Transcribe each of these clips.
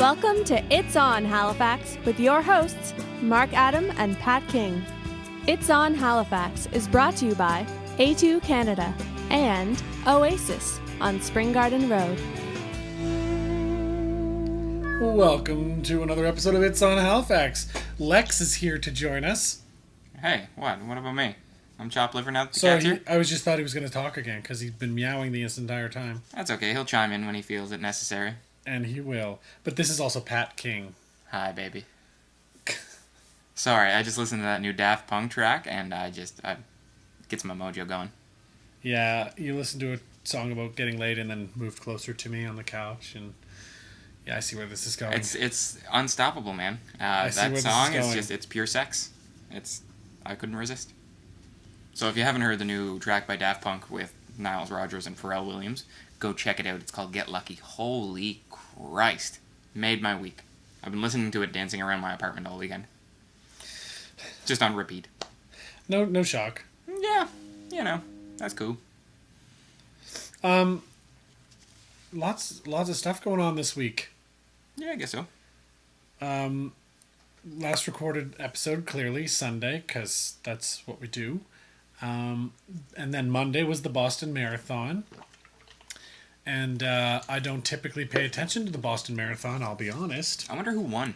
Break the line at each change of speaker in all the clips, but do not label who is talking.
Welcome to It's On Halifax with your hosts, Mark Adam and Pat King. It's On Halifax is brought to you by A2 Canada and Oasis on Spring Garden Road.
Welcome to another episode of It's On Halifax. Lex is here to join us.
Hey, what? What about me? I'm chopped liver now that the
So
cat's here?
I just thought he was going to talk again because he's been meowing the entire time.
That's okay. He'll chime in when he feels it necessary.
And he will. But this is also Pat King.
Hi, baby. Sorry, I just listened to that new Daft Punk track, and I gets my mojo going.
Yeah, you listened to a song about getting laid and then moved closer to me on the couch, and yeah, I see where this is going.
It's unstoppable, man.
I see
That
where
song
this is
is
going.
just, it's pure sex. I couldn't resist. So if you haven't heard the new track by Daft Punk with Niles Rodgers and Pharrell Williams, go check it out. It's called Get Lucky. Holy Christ. Made my week. I've been listening to it dancing around my apartment all weekend. Just on repeat.
No shock.
Yeah, that's cool.
Lots of stuff going on this week.
Yeah, I guess so.
Last recorded episode, clearly Sunday, because that's what we do. And then Monday was the Boston Marathon. And I don't typically pay attention to the Boston Marathon, I'll be honest.
I wonder who won.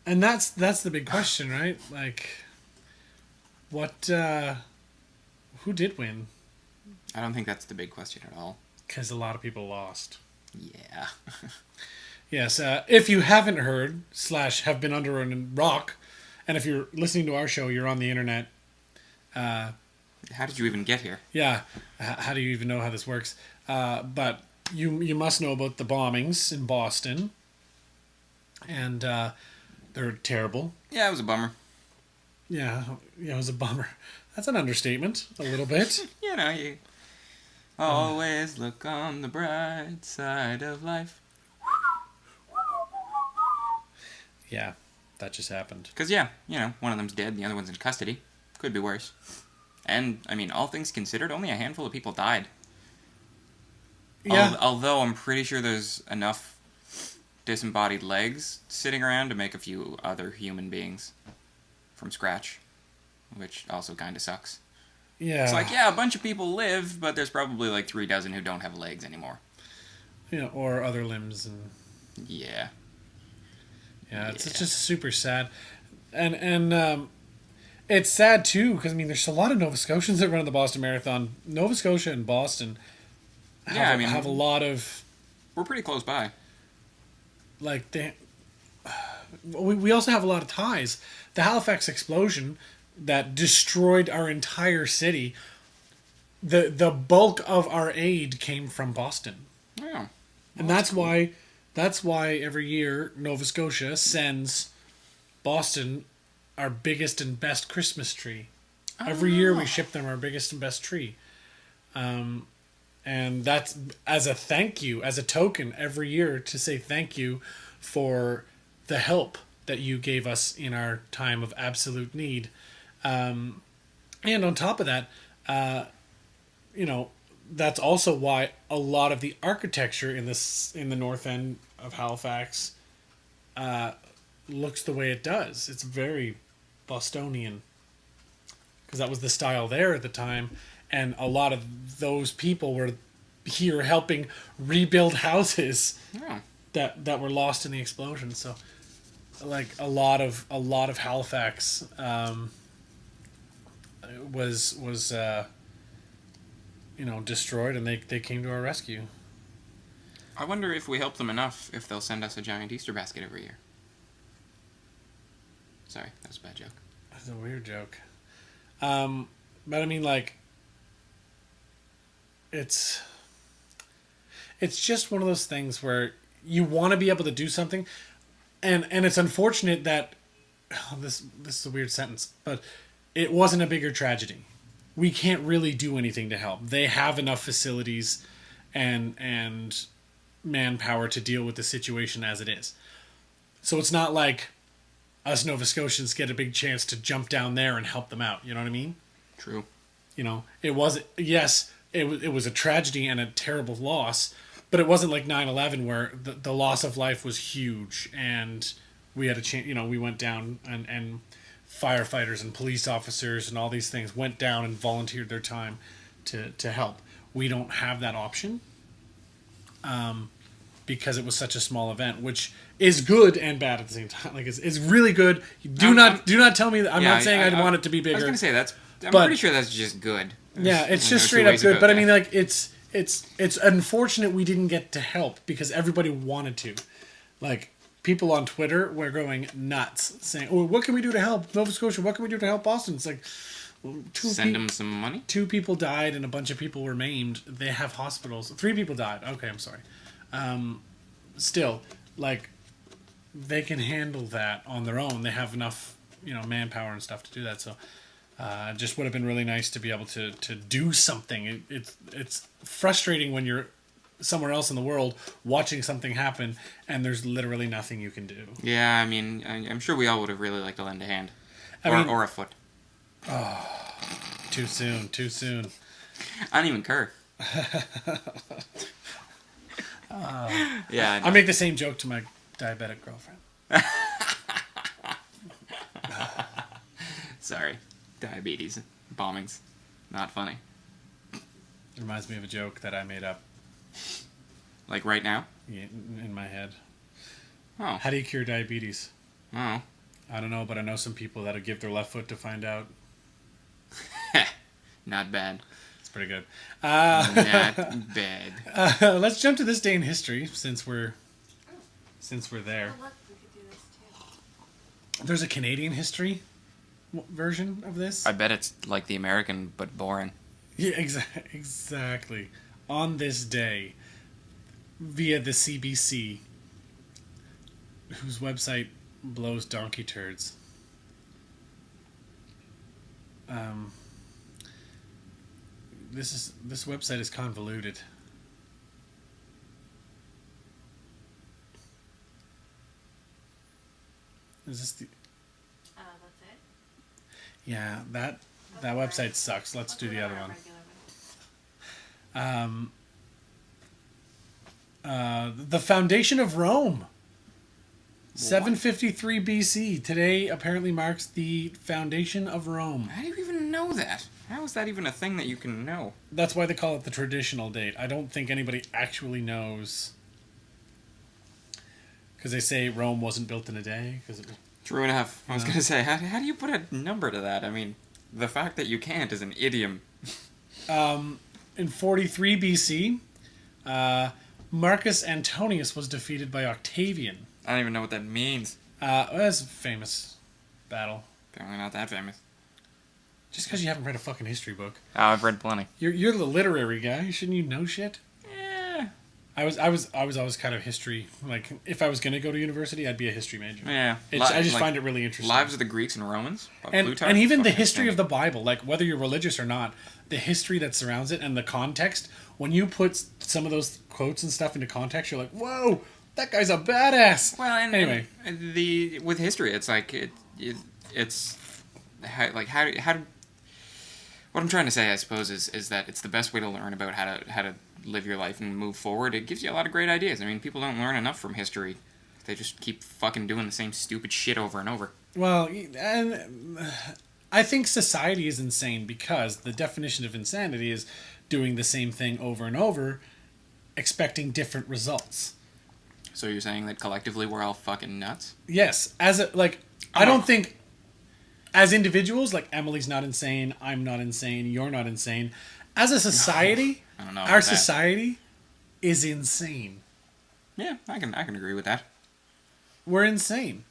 And that's the big question, right? Like, who did win?
I don't think that's the big question at all.
Because a lot of people lost.
Yeah.
Yes, if you haven't heard, / have been under a rock, and if you're listening to our show, you're on the internet.
How did you even get here?
Yeah, how do you even know how this works? But you must know about the bombings in Boston, and they're terrible.
Yeah, it was a bummer.
Yeah, it was a bummer. That's an understatement, a little bit.
You always look on the bright side of life.
Yeah, that just happened.
Because, one of them's dead, the other one's in custody. Could be worse. And, all things considered, only a handful of people died.
Yeah.
Although I'm pretty sure there's enough disembodied legs sitting around to make a few other human beings from scratch. Which also kind of sucks.
Yeah.
It's like, a bunch of people live, but there's probably like 3 dozen who don't have legs anymore.
Or other limbs. And
Yeah.
Yeah, it's just super sad. And it's sad, too, because, there's a lot of Nova Scotians that run the Boston Marathon. Nova Scotia and Boston have a lot of...
We're pretty close by.
Like, we also have a lot of ties. The Halifax explosion that destroyed our entire city, the bulk of our aid came from Boston.
Yeah. Well,
And that's cool. That's why every year Nova Scotia sends Boston our biggest and best Christmas tree. Every year we ship them our biggest and best tree. And that's as a thank you, as a token every year to say thank you for the help that you gave us in our time of absolute need. And on top of that, that's also why a lot of the architecture in the north end of Halifax looks the way it does. It's very Bostonian, because that was the style there at the time, and a lot of those people were here helping rebuild houses that were lost in the explosion. So, like a lot of Halifax was destroyed, and they came to our rescue.
I wonder if we help them enough if they'll send us a giant Easter basket every year. Sorry, that was a bad joke.
That's a weird joke. But it's just one of those things where you want to be able to do something, and it's unfortunate that this is a weird sentence, but it wasn't a bigger tragedy. We can't really do anything to help. They have enough facilities and manpower to deal with the situation as it is. So it's not like us Nova Scotians get a big chance to jump down there and help them out. You know what I mean?
True.
It was a tragedy and a terrible loss, But it wasn't like 9/11 where the loss of life was huge and we had to change. We went down and firefighters and police officers and all these things went down and volunteered their time to help. We don't have that option because it was such a small event, which is good and bad at the same time. Like it's really good. Do not tell me that. I'm not saying I want it to be bigger.
I was going to say I'm pretty sure that's just good.
Yeah, it's just straight up good. But I mean, like it's unfortunate we didn't get to help because everybody wanted to. Like people on Twitter were going nuts saying, "Oh, what can we do to help Nova Scotia? What can we do to help Boston?" It's like
send them some money.
2 people died and a bunch of people were maimed. They have hospitals. 3 people died. Okay, I'm sorry. Still, like they can handle that on their own. They have enough, manpower and stuff to do that. So. It just would have been really nice to be able to do something. It's frustrating when you're somewhere else in the world watching something happen and there's literally nothing you can do.
Yeah, I mean, I'm sure we all would have really liked to lend a hand. Or a foot.
Oh, too soon.
I don't even care. Yeah,
I make the same joke to my diabetic girlfriend.
Sorry. Diabetes. Bombings. Not funny.
It reminds me of a joke that I made up.
Like right now?
Yeah, in my head.
Oh.
How do you cure diabetes?
Oh.
I don't know, but I know some people that'll give their left foot to find out.
Not bad.
It's pretty good.
Not bad.
Let's jump to this day in history since we're there.
Oh, look, we could do this too.
There's a Canadian history version of this.
I bet it's like the American, but boring.
Yeah, exactly. On this day, via the CBC, whose website blows donkey turds. This website is convoluted. Is this the?
That's it.
Yeah, that website sucks. Let's do the other one. The foundation of Rome. 753 BC. Today apparently marks the foundation of Rome.
How do you even know that? How is that even a thing that you can know?
That's why they call it the traditional date. I don't think anybody actually knows. Because they say Rome wasn't built in a day.
True enough. I was going to say, how do you put a number to that? I mean, the fact that you can't is an idiom.
In 43 BC, Marcus Antonius was defeated by Octavian.
I don't even know what that means.
That's a famous battle.
Apparently not that famous.
Just because you haven't read a fucking history book.
Oh, I've read plenty.
You're the literary guy. Shouldn't you know shit?
Yeah.
I was always kind of history. Like, if I was going to go to university, I'd be a history major.
Yeah.
I just find it really interesting.
Lives of the Greeks and Romans.
And even the history of the Bible, like whether you're religious or not, the history that surrounds it and the context, when you put some of those quotes and stuff into context, you're like, whoa, that guy's a badass.
Well, and
anyway,
with history, it's like it's how what I'm trying to say, I suppose, is that it's the best way to learn about how to live your life and move forward. It gives you a lot of great ideas. I mean, people don't learn enough from history. They just keep fucking doing the same stupid shit over and over.
Well, and I think society is insane because the definition of insanity is doing the same thing over and over, expecting different results.
So you're saying that collectively we're all fucking nuts?
Yes. I don't think as individuals, like Emily's not insane, I'm not insane, you're not insane. As a society,
I don't know
our society is insane.
Yeah, I can agree with that.
We're insane.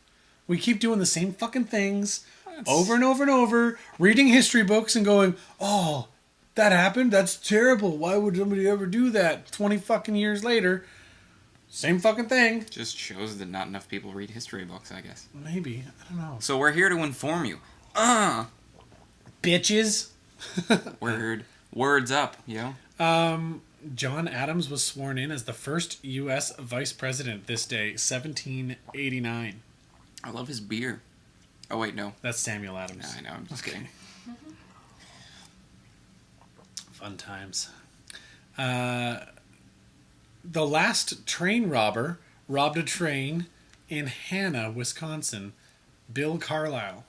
We keep doing the same fucking things over and over and over, reading history books and going, oh, that happened? That's terrible. Why would somebody ever do that? 20 fucking years later, same fucking thing.
Just shows that not enough people read history books, I guess.
Maybe. I don't know.
So we're here to inform you.
Bitches.
Words up, yo.
John Adams was sworn in as the first U.S. vice president this day, 1789.
I love his beer. Oh, wait, no.
That's Samuel Adams.
No, I know, I'm just kidding.
Fun times. the last train robber robbed a train in Hanna, Wisconsin. Bill Carlisle,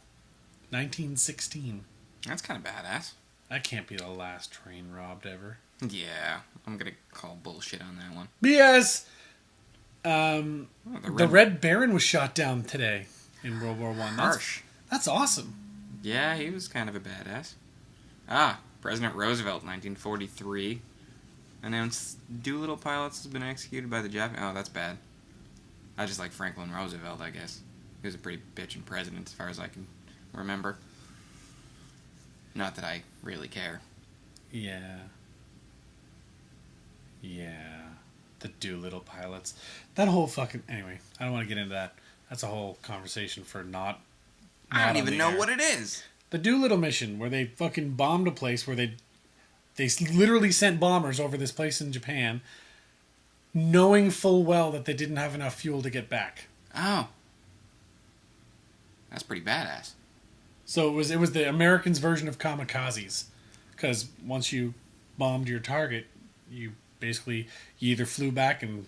1916.
That's kind of badass.
That can't be the last train robbed ever.
Yeah, I'm gonna call bullshit on that one.
BS!
The
The Red Baron was shot down today in World War One.
Harsh.
That's awesome.
Yeah, he was kind of a badass. President Roosevelt, 1943, announced Doolittle pilots has been executed by the Japanese. Oh, that's bad. I just like Franklin Roosevelt, I guess. He was a pretty bitchin' president as far as I can remember. Not that I really care.
Yeah. The Doolittle pilots. That whole fucking... Anyway, I don't want to get into that. That's a whole conversation for not
I don't
on
even
the
know
air.
what it is.
The Doolittle mission, where they fucking bombed a place where they literally sent bombers over this place in Japan, knowing full well that they didn't have enough fuel to get back.
Oh. That's pretty badass.
So it was the Americans' version of kamikazes, because once you bombed your target, you either flew back and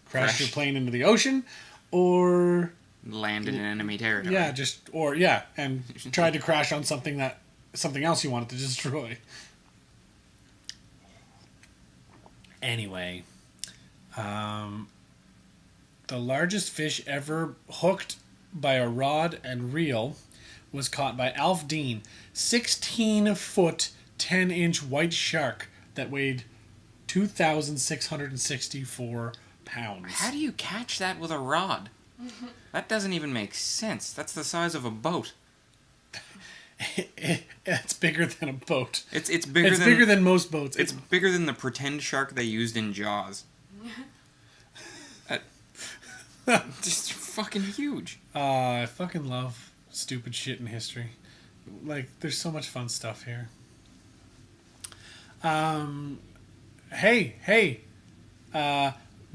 crashed your plane into the ocean, or
Land in enemy territory.
and tried to crash on something else you wanted to destroy. Anyway, the largest fish ever hooked by a rod and reel was caught by Alf Dean, 16-foot, 10-inch white shark that weighed 2,664 pounds.
How do you catch that with a rod? That doesn't even make sense. That's the size of a boat.
It's bigger than a boat.
It's bigger
than most boats.
It's bigger than the pretend shark they used in Jaws. Just fucking huge.
I fucking love stupid shit in history. Like, there's so much fun stuff here.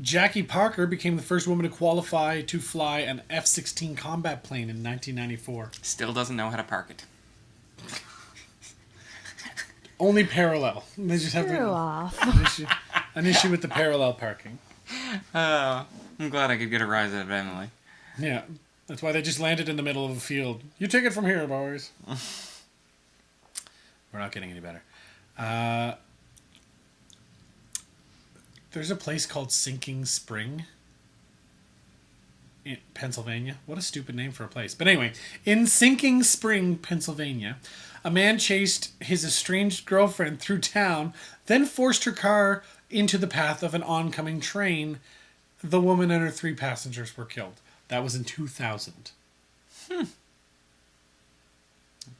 Jackie Parker became the first woman to qualify to fly an F-16 combat plane in 1994.
Still doesn't know how to park it.
Only parallel. They just have
Screw off.
an issue with the parallel parking.
I'm glad I could get a rise out of Emily.
Yeah, that's why they just landed in the middle of a field. You take it from here, boys. We're not getting any better. There's a place called Sinking Spring in Pennsylvania. What a stupid name for a place. But anyway, in Sinking Spring, Pennsylvania, a man chased his estranged girlfriend through town, then forced her car into the path of an oncoming train. The woman and her 3 passengers were killed. That was in 2000.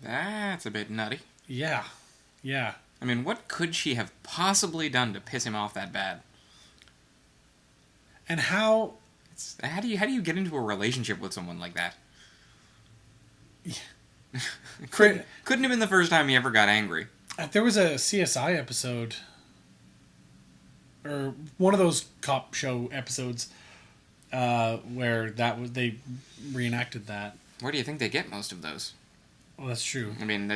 That's a bit nutty.
Yeah.
I mean, what could she have possibly done to piss him off that bad?
And how
do you get into a relationship with someone like that? Couldn't have been the first time he ever got angry.
There was a CSI episode, or one of those cop show episodes, where they reenacted that.
Where do you think they get most of those?
Well, that's true.
I mean,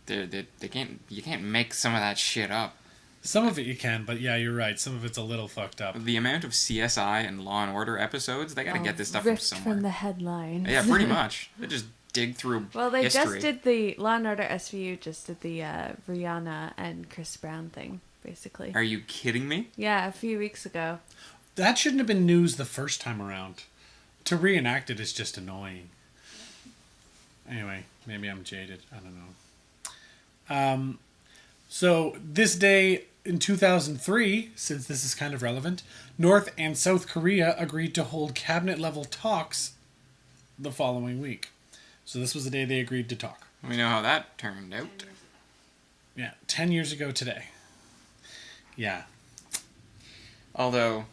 you can't make some of that shit up.
Some of it you can, but yeah, you're right. Some of it's a little fucked up.
The amount of CSI and Law and Order episodes, they gotta get this stuff from
Ripped
somewhere.
from the headlines.
Yeah, pretty much. They just dig through
Well, they
history.
just did the Law and Order SVU, just did the Rihanna and Chris Brown thing, basically.
Are you kidding me?
Yeah, a few weeks ago.
That shouldn't have been news the first time around. To reenact it is just annoying. Anyway, maybe I'm jaded. I don't know. So this day in 2003, since this is kind of relevant, North and South Korea agreed to hold cabinet-level talks the following week. So this was the day they agreed to talk.
We know how that turned out.
Yeah, 10 years ago today. Yeah.
Although,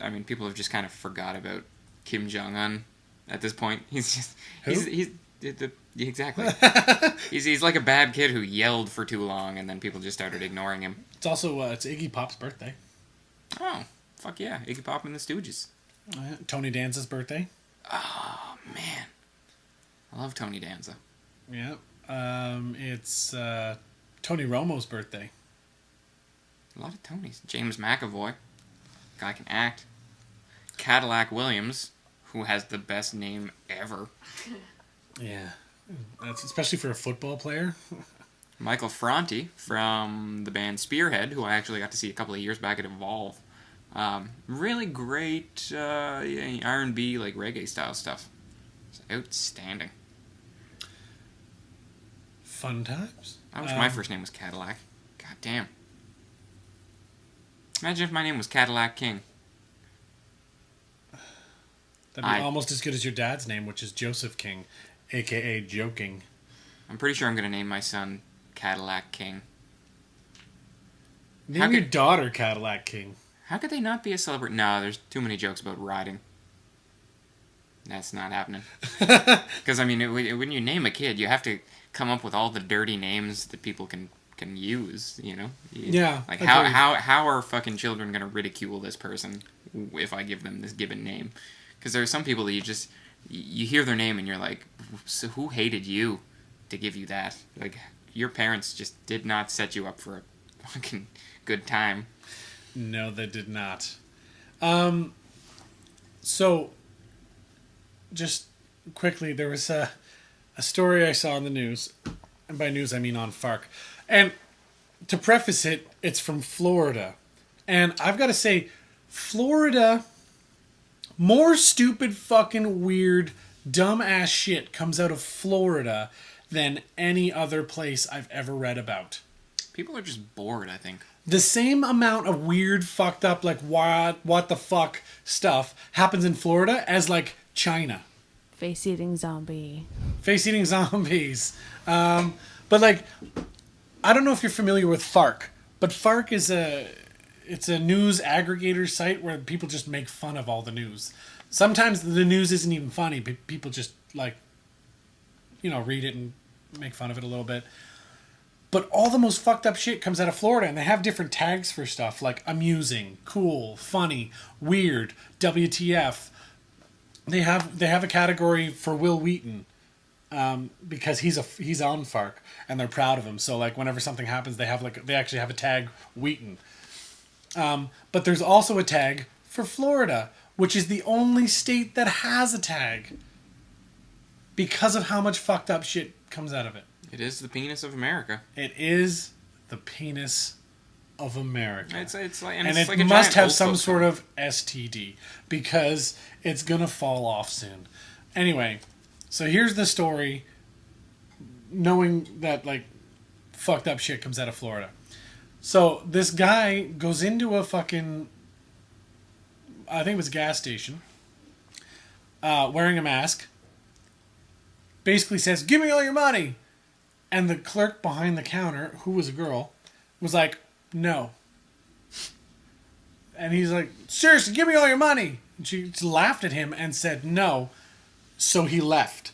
I mean, people have just kind of forgot about Kim Jong-un at this point. He's just... Exactly. he's like a bad kid who yelled for too long, and then people just started ignoring him.
It's also it's Iggy Pop's birthday.
Oh, fuck yeah. Iggy Pop and the Stooges.
Tony Danza's birthday.
Oh, man. I love Tony Danza.
Yeah. It's Tony Romo's birthday.
A lot of Tonys. James McAvoy. Guy can act. Cadillac Williams, who has the best name ever.
Yeah. That's especially for a football player.
Michael Franti from the band Spearhead, who I actually got to see a couple of years back at Evolve. Really great R&B, like reggae style stuff. It's outstanding.
Fun times.
I wish my first name was Cadillac. God damn. Imagine if my name was Cadillac King.
That'd be almost as good as your dad's name, which is Joseph King, a.k.a. Joking.
I'm pretty sure I'm going to name my son Cadillac King.
Name your daughter Cadillac King.
How could they not be a celebrity? No, there's too many jokes about riding. That's not happening. Because, I mean, when you name a kid, you have to come up with all the dirty names that people can use, you know?
Yeah.
Like, how are fucking children going to ridicule this person if I give them this given name? Because there are some people that you hear their name and you're like, so who hated you to give you that? Like, your parents just did not set you up for a fucking good time.
No, they did not. So, just quickly, there was a story I saw in the news, and by news I mean on FARC. And to preface it, it's from Florida. And I've got to say, Florida, more stupid, fucking weird, dumb-ass shit comes out of Florida than any other place I've ever read about.
People are just bored, I think.
The same amount of weird, fucked up, like, what the fuck stuff happens in Florida as, like, China.
Face-eating zombie.
Face-eating zombies. But, like, I don't know if you're familiar with FARC, but FARC is it's a news aggregator site where people just make fun of all the news. Sometimes the news isn't even funny, but people just, like, you know, read it and make fun of it a little bit. But all the most fucked up shit comes out of Florida, and they have different tags for stuff, like amusing, cool, funny, weird, WTF. They have a category for Will Wheaton, because he's on FARC, and they're proud of him. So, like, whenever something happens, they actually have a tag Wheaton. But there's also a tag for Florida, which is the only state that has a tag, because of how much fucked up shit comes out of it.
It is the penis of America.
It is the penis of America.
It's like,
and
it's
it
like a
must
giant
have
old
some
folks
sort
home.
of STD, because it's gonna fall off soon. Anyway, so here's the story. Knowing that, like, fucked up shit comes out of Florida. So this guy goes into a fucking, I think it was a gas station, wearing a mask. Basically says, "Give me all your money." And the clerk behind the counter, who was a girl, was like, "No." And he's like, "Seriously, give me all your money." And she just laughed at him and said no. So he left.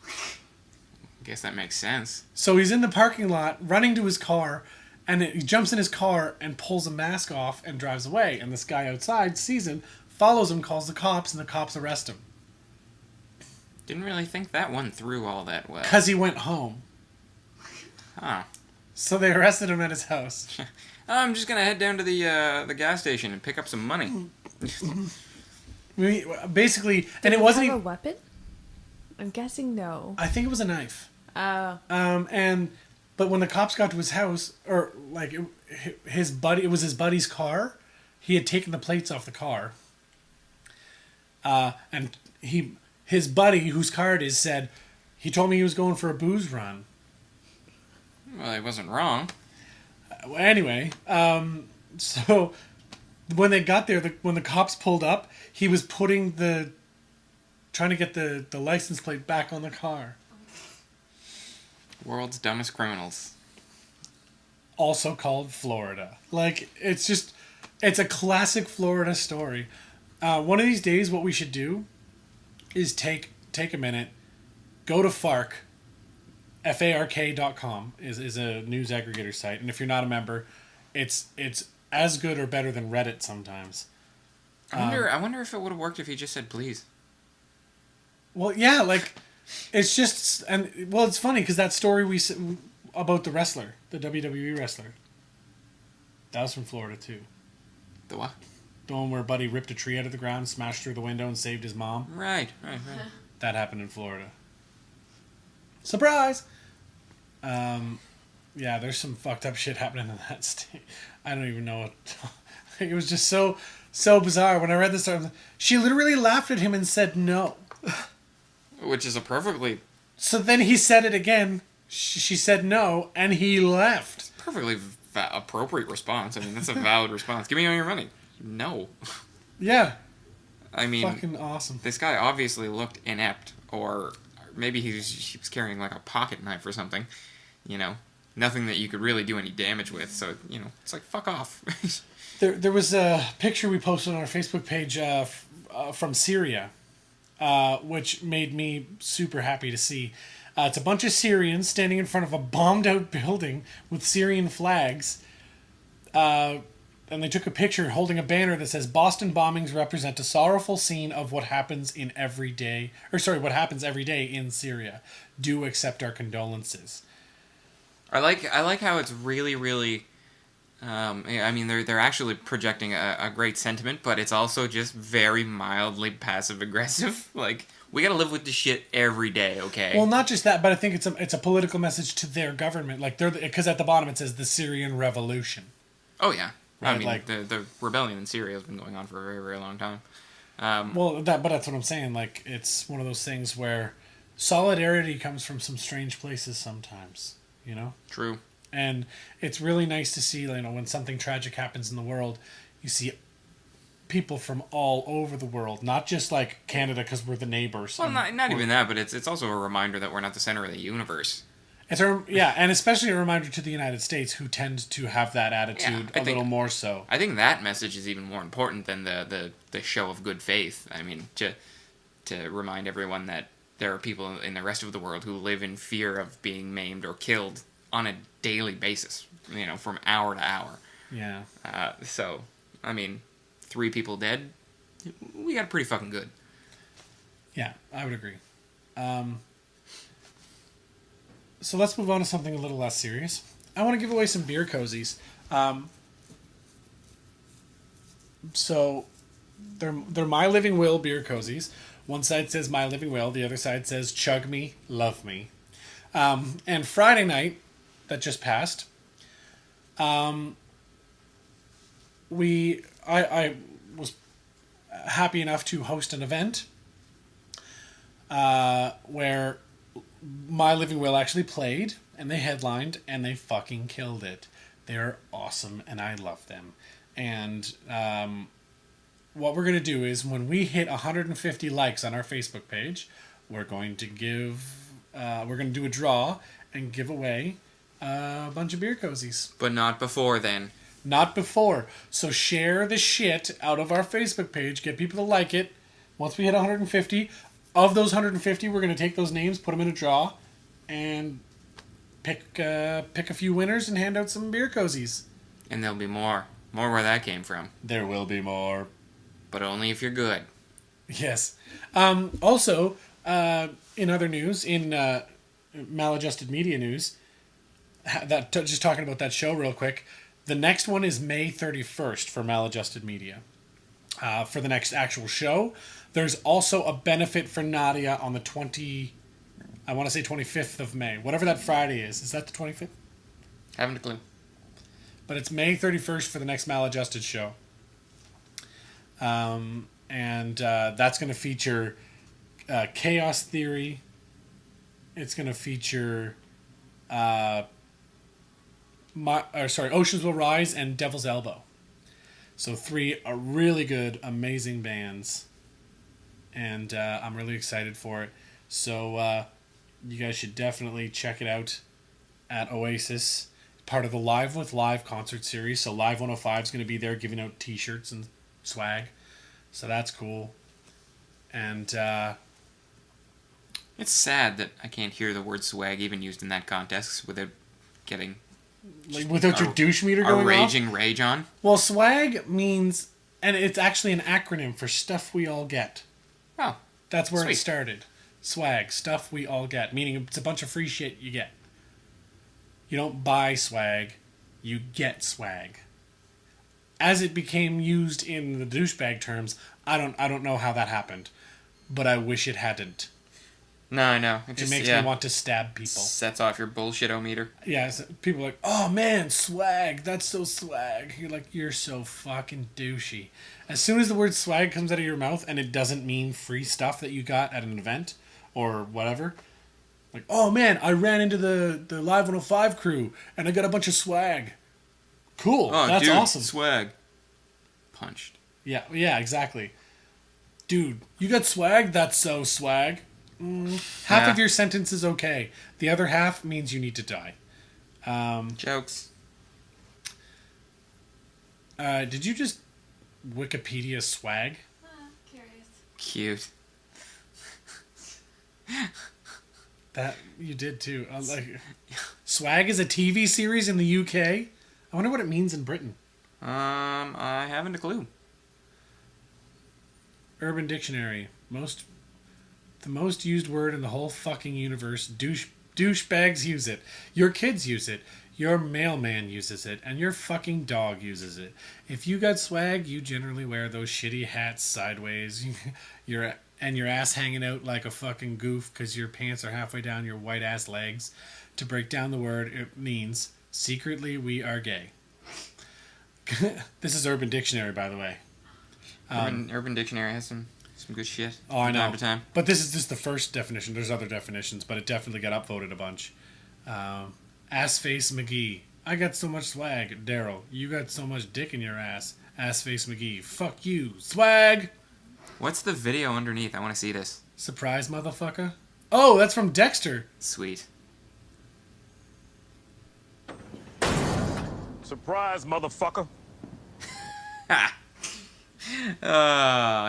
I guess that makes sense.
So he's in the parking lot, running to his car, and he jumps in his car and pulls a mask off and drives away. And this guy outside sees him, follows him, calls the cops, and the cops arrest him.
Didn't really think that one through all that well.
Because he went home.
Huh.
So they arrested him at his house.
I'm just gonna head down to the gas station and pick up some money.
Basically,
Did
and it
he
wasn't
have a
even...
weapon? I'm guessing no.
I think it was a knife.
Oh.
But when the cops got to his house, or like his buddy, it was his buddy's car. He had taken the plates off the car. And his buddy, whose car it is, said, he told me he was going for a booze run.
Well, he wasn't wrong.
Anyway, so when they got there, when the cops pulled up, he was trying to get the license plate back on the car.
World's dumbest criminals.
Also called Florida. Like, it's a classic Florida story. One of these days, what we should do is take a minute, go to FARC, FARK.com is a news aggregator site, and if you're not a member, it's as good or better than Reddit sometimes.
I wonder if it would have worked if he just said please.
Well, yeah, like, it's just, and well, it's funny because that story about the wrestler, the WWE wrestler, that was from Florida too.
The what?
The one where Buddy ripped a tree out of the ground, smashed through the window, and saved his mom.
Right.
That happened in Florida. Surprise! Yeah, there's some fucked up shit happening in that state. I don't even know what... It was just so bizarre. When I read this, she literally laughed at him and said no.
Which is a perfectly...
So then he said it again. She said no, and he left.
Perfectly appropriate response. I mean, that's a valid response. Give me all your money. No.
Yeah.
I mean...
Fucking awesome.
This guy obviously looked inept, or maybe he was carrying like a pocket knife or something. You know? Nothing that you could really do any damage with, so, you know, it's like, fuck off.
There was a picture we posted on our Facebook page from Syria, which made me super happy to see. It's a bunch of Syrians standing in front of a bombed-out building with Syrian flags, and they took a picture holding a banner that says, "Boston bombings represent a sorrowful scene of what happens every day in Syria. Do accept our condolences."
I like how it's really, really... I mean, they're actually projecting a great sentiment, but it's also just very mildly passive-aggressive. Like, we gotta live with this shit every day, okay?
Well, not just that, but I think it's a political message to their government. Like, because at the bottom it says the Syrian Revolution.
Oh, yeah.
Right,
I mean,
like,
the rebellion in Syria has been going on for a very, very long time.
But that's what I'm saying. Like, it's one of those things where solidarity comes from some strange places sometimes, you know?
True.
And it's really nice to see, you know, when something tragic happens in the world, you see people from all over the world, not just like Canada because we're the neighbors.
Well, not even that, but it's also a reminder that we're not the center of the universe.
And especially a reminder to the United States, who tend to have that attitude little more so.
I think that message is even more important than the show of good faith. I mean, to remind everyone that there are people in the rest of the world who live in fear of being maimed or killed on a daily basis, you know, from hour to hour.
Yeah.
So, I mean, 3 people dead, we got it pretty fucking good.
Yeah, I would agree. So let's move on to something a little less serious. I want to give away some beer cozies. So they're My Living Will beer cozies. One side says My Living Will, the other side says Chug Me, Love Me. And Friday night, that just passed, I was happy enough to host an event where My Living Will actually played, and they headlined, and they fucking killed it. They're awesome, and I love them. And what we're going to do is, when we hit 150 likes on our Facebook page, we're going to do a draw and give away a bunch of beer cozies.
But not before then.
Not before. So share the shit out of our Facebook page. Get people to like it. Once we hit 150, of those 150, we're going to take those names, put them in a draw, and pick a few winners and hand out some beer cozies.
And there'll be more. More where that came from.
There will be more.
But only if you're good.
Yes. Also, in other news, in Maladjusted Media news, just talking about that show real quick, the next one is May 31st for Maladjusted Media. For the next actual show. There's also a benefit for Nadia on the 25th of May. Whatever that Friday is. Is that the 25th?
Haven't a clue.
But it's May 31st for the next Maladjusted show. And that's going to feature Chaos Theory. It's going to feature Oceans Will Rise and Devil's Elbow. So 3 are really good, amazing bands. And I'm really excited for it. So you guys should definitely check it out at Oasis. Part of the Live with Live concert series. So Live 105 is going to be there giving out t-shirts and swag. So that's cool. And
it's sad that I can't hear the word swag even used in that context without getting...
without your douche meter going off?
A raging rage on?
Well, swag means... And it's actually an acronym for Stuff We All Get.
Oh,
that's where
sweet.
It started. Swag, stuff we all get. Meaning it's a bunch of free shit you get. You don't buy swag, you get swag. as it became used in the douchebag terms, I don't know how that happened, but I wish it hadn't.
No, I know.
It makes me want to stab people.
Sets off your bullshit-o-meter.
Yeah, so people are like, oh man, swag, that's so swag. You're like, you're so fucking douchey. As soon as the word swag comes out of your mouth and it doesn't mean free stuff that you got at an event or whatever, like, oh man, I ran into the Live 105 crew and I got a bunch of swag. Cool,
Oh,
that's
dude,
awesome.
swag. Punched.
Yeah, exactly. Dude, you got swag? That's so swag. Half of your sentence is okay. The other half means you need to die.
Jokes.
Did you just Wikipedia swag?
Curious.
Cute.
That you did too. Swag is a TV series in the UK. I wonder what it means in Britain.
I haven't a clue.
Urban Dictionary. The most used word in the whole fucking universe. Douchebags use it. Your kids use it. Your mailman uses it. And your fucking dog uses it. If you got swag, you generally wear those shitty hats sideways. your ass hanging out like a fucking goof because your pants are halfway down your white ass legs. To break down the word, it means secretly we are gay. This is Urban Dictionary, by the way.
Urban Dictionary has some good shit.
Oh, I know.
Time to time.
But this is just the first definition. There's other definitions, but it definitely got upvoted a bunch. Assface McGee. I got so much swag. Daryl, you got so much dick in your ass. Assface McGee. Fuck you. Swag!
What's the video underneath? I want to see this.
Surprise, motherfucker. Oh, that's from Dexter.
Sweet.
Surprise, motherfucker.
I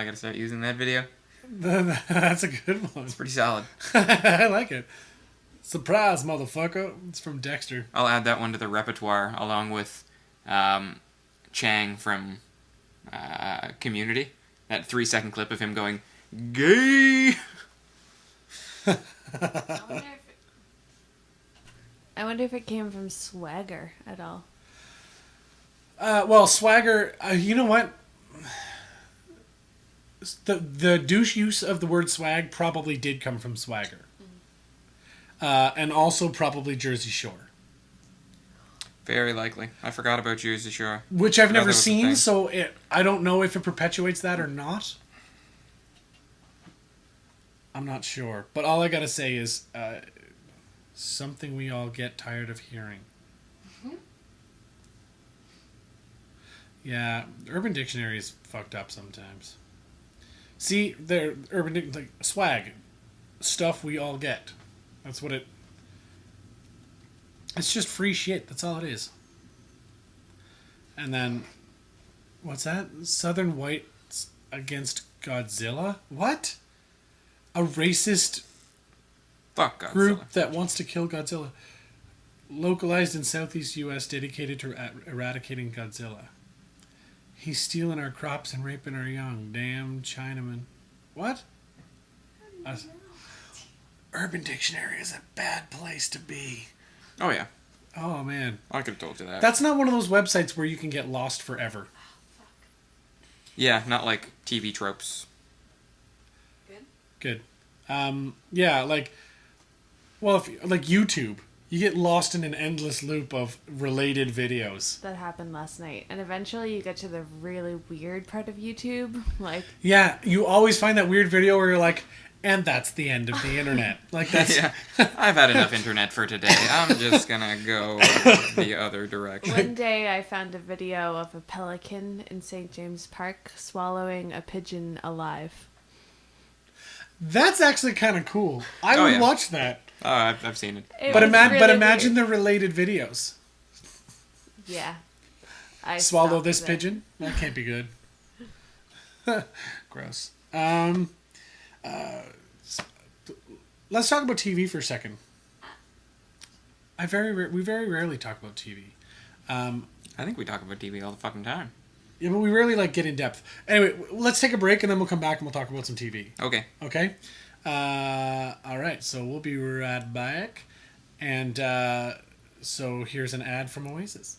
gotta start using that video.
That's a good one.
It's pretty solid.
I like it. Surprise, motherfucker. It's from Dexter.
I'll add that one to the repertoire along with Chang from Community. That 3-second clip of him going, gay!
I wonder if it came from Swagger at all.
Well, swagger, you know what? The douche use of the word swag probably did come from Swagger. And also probably Jersey Shore.
Very likely. I forgot about Jersey Shore.
Which I've never
that was a
seen,
thing.
so I don't know if it perpetuates that or not. I'm not sure. But all I gotta say is something we all get tired of hearing. Yeah, Urban Dictionary is fucked up sometimes. See, like swag, stuff we all get. That's what it. It's just free shit. That's all it is. And then, what's that? Southern Whites against Godzilla? What? A racist
Fuck Godzilla.
group that wants to kill Godzilla. Localized in Southeast U.S., dedicated to eradicating Godzilla. He's stealing our crops and raping our young. Damn Chinaman. What? Urban Dictionary is a bad place to be.
Oh, yeah.
Oh, man.
I could have told you that.
That's not one of those websites where you can get lost forever.
Yeah, not like TV tropes.
Good. Yeah, like YouTube. You get lost in an endless loop of related videos.
That happened last night. And eventually you get to the really weird part of YouTube. Like,
Yeah, you always find that weird video where you're like, and that's the end of the internet. Like that's
Yeah. I've had enough internet for today. I'm just gonna go the other direction.
one day I found a video of a pelican in St. James Park swallowing a pigeon alive.
That's actually kind of cool. I
Oh,
would
yeah.
watch that.
Oh, I've seen it.
It
But
was really
imagine
weird.
the related videos.
Yeah. I
Swallow
stopped
this
it.
pigeon? That can't be good. Gross. Let's talk about TV for a second. We very rarely talk about TV.
I think we talk about TV all the fucking time.
Yeah, but we rarely get in depth. Anyway, let's take a break and then we'll come back and we'll talk about some TV.
Okay.
Okay? All right, so we'll be right back. And so here's an ad from Oasis.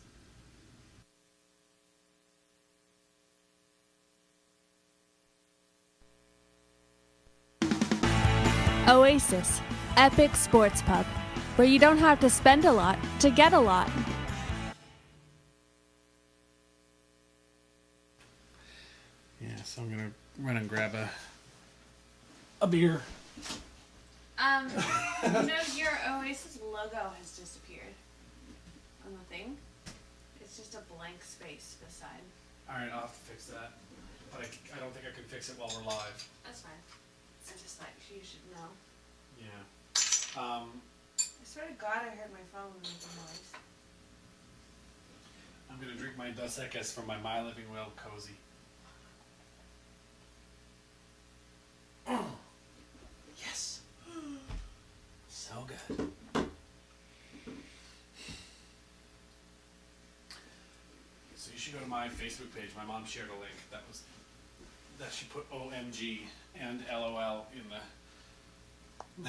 Oasis, epic sports pub, where you don't have to spend a lot to get a lot.
Yeah, so I'm gonna run and grab a beer.
Your Oasis logo has disappeared on the thing. It's just a blank space beside.
Alright, I'll have to fix that. But I don't think I can fix it while we're live.
That's fine. I just thought you should know.
Yeah.
I swear to God I heard my phone make a noise.
I'm gonna drink my Dos Equis from my Living Will cozy. Yes. So good. So you should go to my Facebook page. My mom shared a link that she put OMG and LOL in the yeah,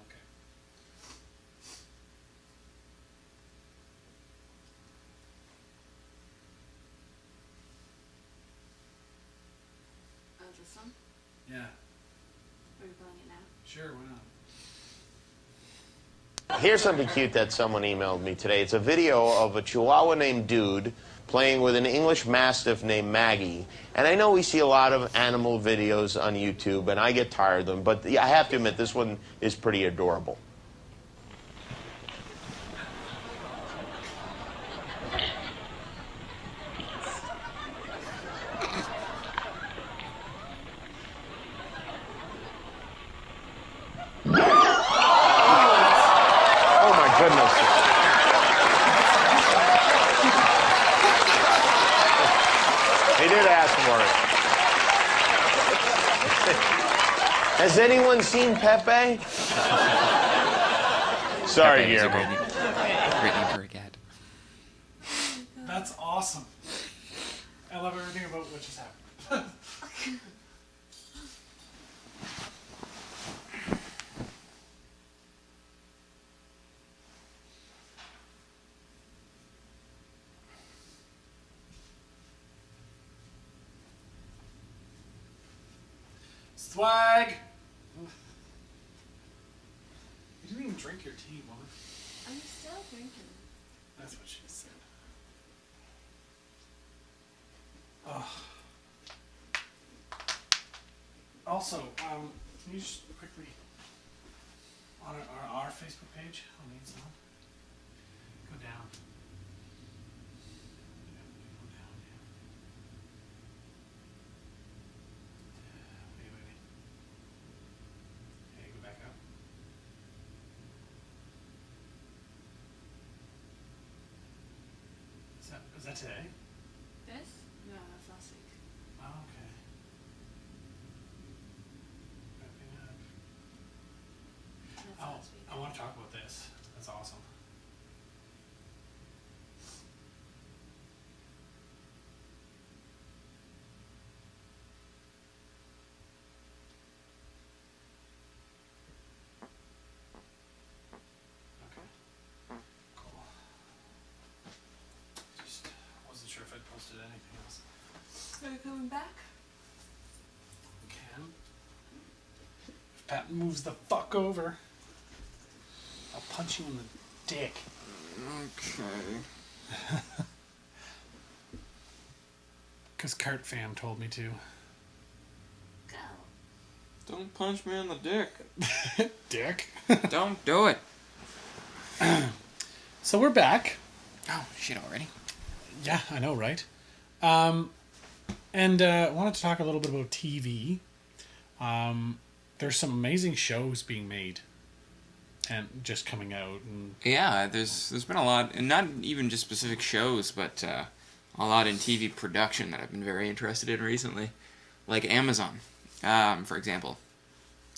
okay.
Oh, this one?
Yeah.
Are you playing it now?
Sure, why not?
Here's something cute that someone emailed me today. It's a video of a Chihuahua named Dude playing with an English Mastiff named Maggie. And I know we see a lot of animal videos on YouTube, and I get tired of them, but I have to admit, this one is pretty adorable. Oh my goodness. He did ask for it. Has anyone seen Pepe? Sorry,
Pepe is a
Guillermo.
great name for a cat.
That's awesome. I love everything about what just happened. Swag! You didn't even drink your tea, woman.
I'm still drinking.
That's what she said. Oh. Also, can you just quickly on our Facebook page? I'll need some. Go down. Go down, yeah. Wait. Okay, go back up. Is that today?
This? No, that's last week.
Oh, okay. Wrapping up.
That's
Oh,
last week.
I want to talk about this. That's awesome. Okay. Cool. Just wasn't sure if I'd posted anything else.
Are you coming back?
Can. If Pat moves the fuck over, I'll punch you in the dick.
Okay.
Because Kart Fam told me to.
Go.
Don't punch me in the dick.
Dick.
Don't do it.
So we're back.
Oh, shit already.
Yeah, I know, right? And I wanted to talk a little bit about TV. There's some amazing shows being made and just coming out. And
Yeah, there's been a lot, and not even just specific shows, but a lot in TV production that I've been very interested in recently. Like Amazon, for example.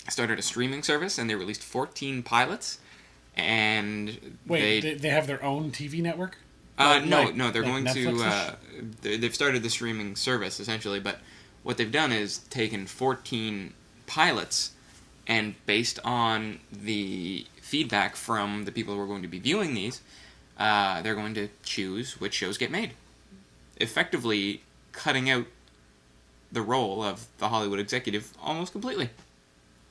Started a streaming service, and they released 14 pilots. And
wait, they have their own TV network?
No, they're
like
going
Netflix-ish?
to. They've started the streaming service essentially, but what they've done is taken 14 pilots, and based on the feedback from the people who are going to be viewing these, they're going to choose which shows get made. Effectively, cutting out the role of the Hollywood executive almost completely,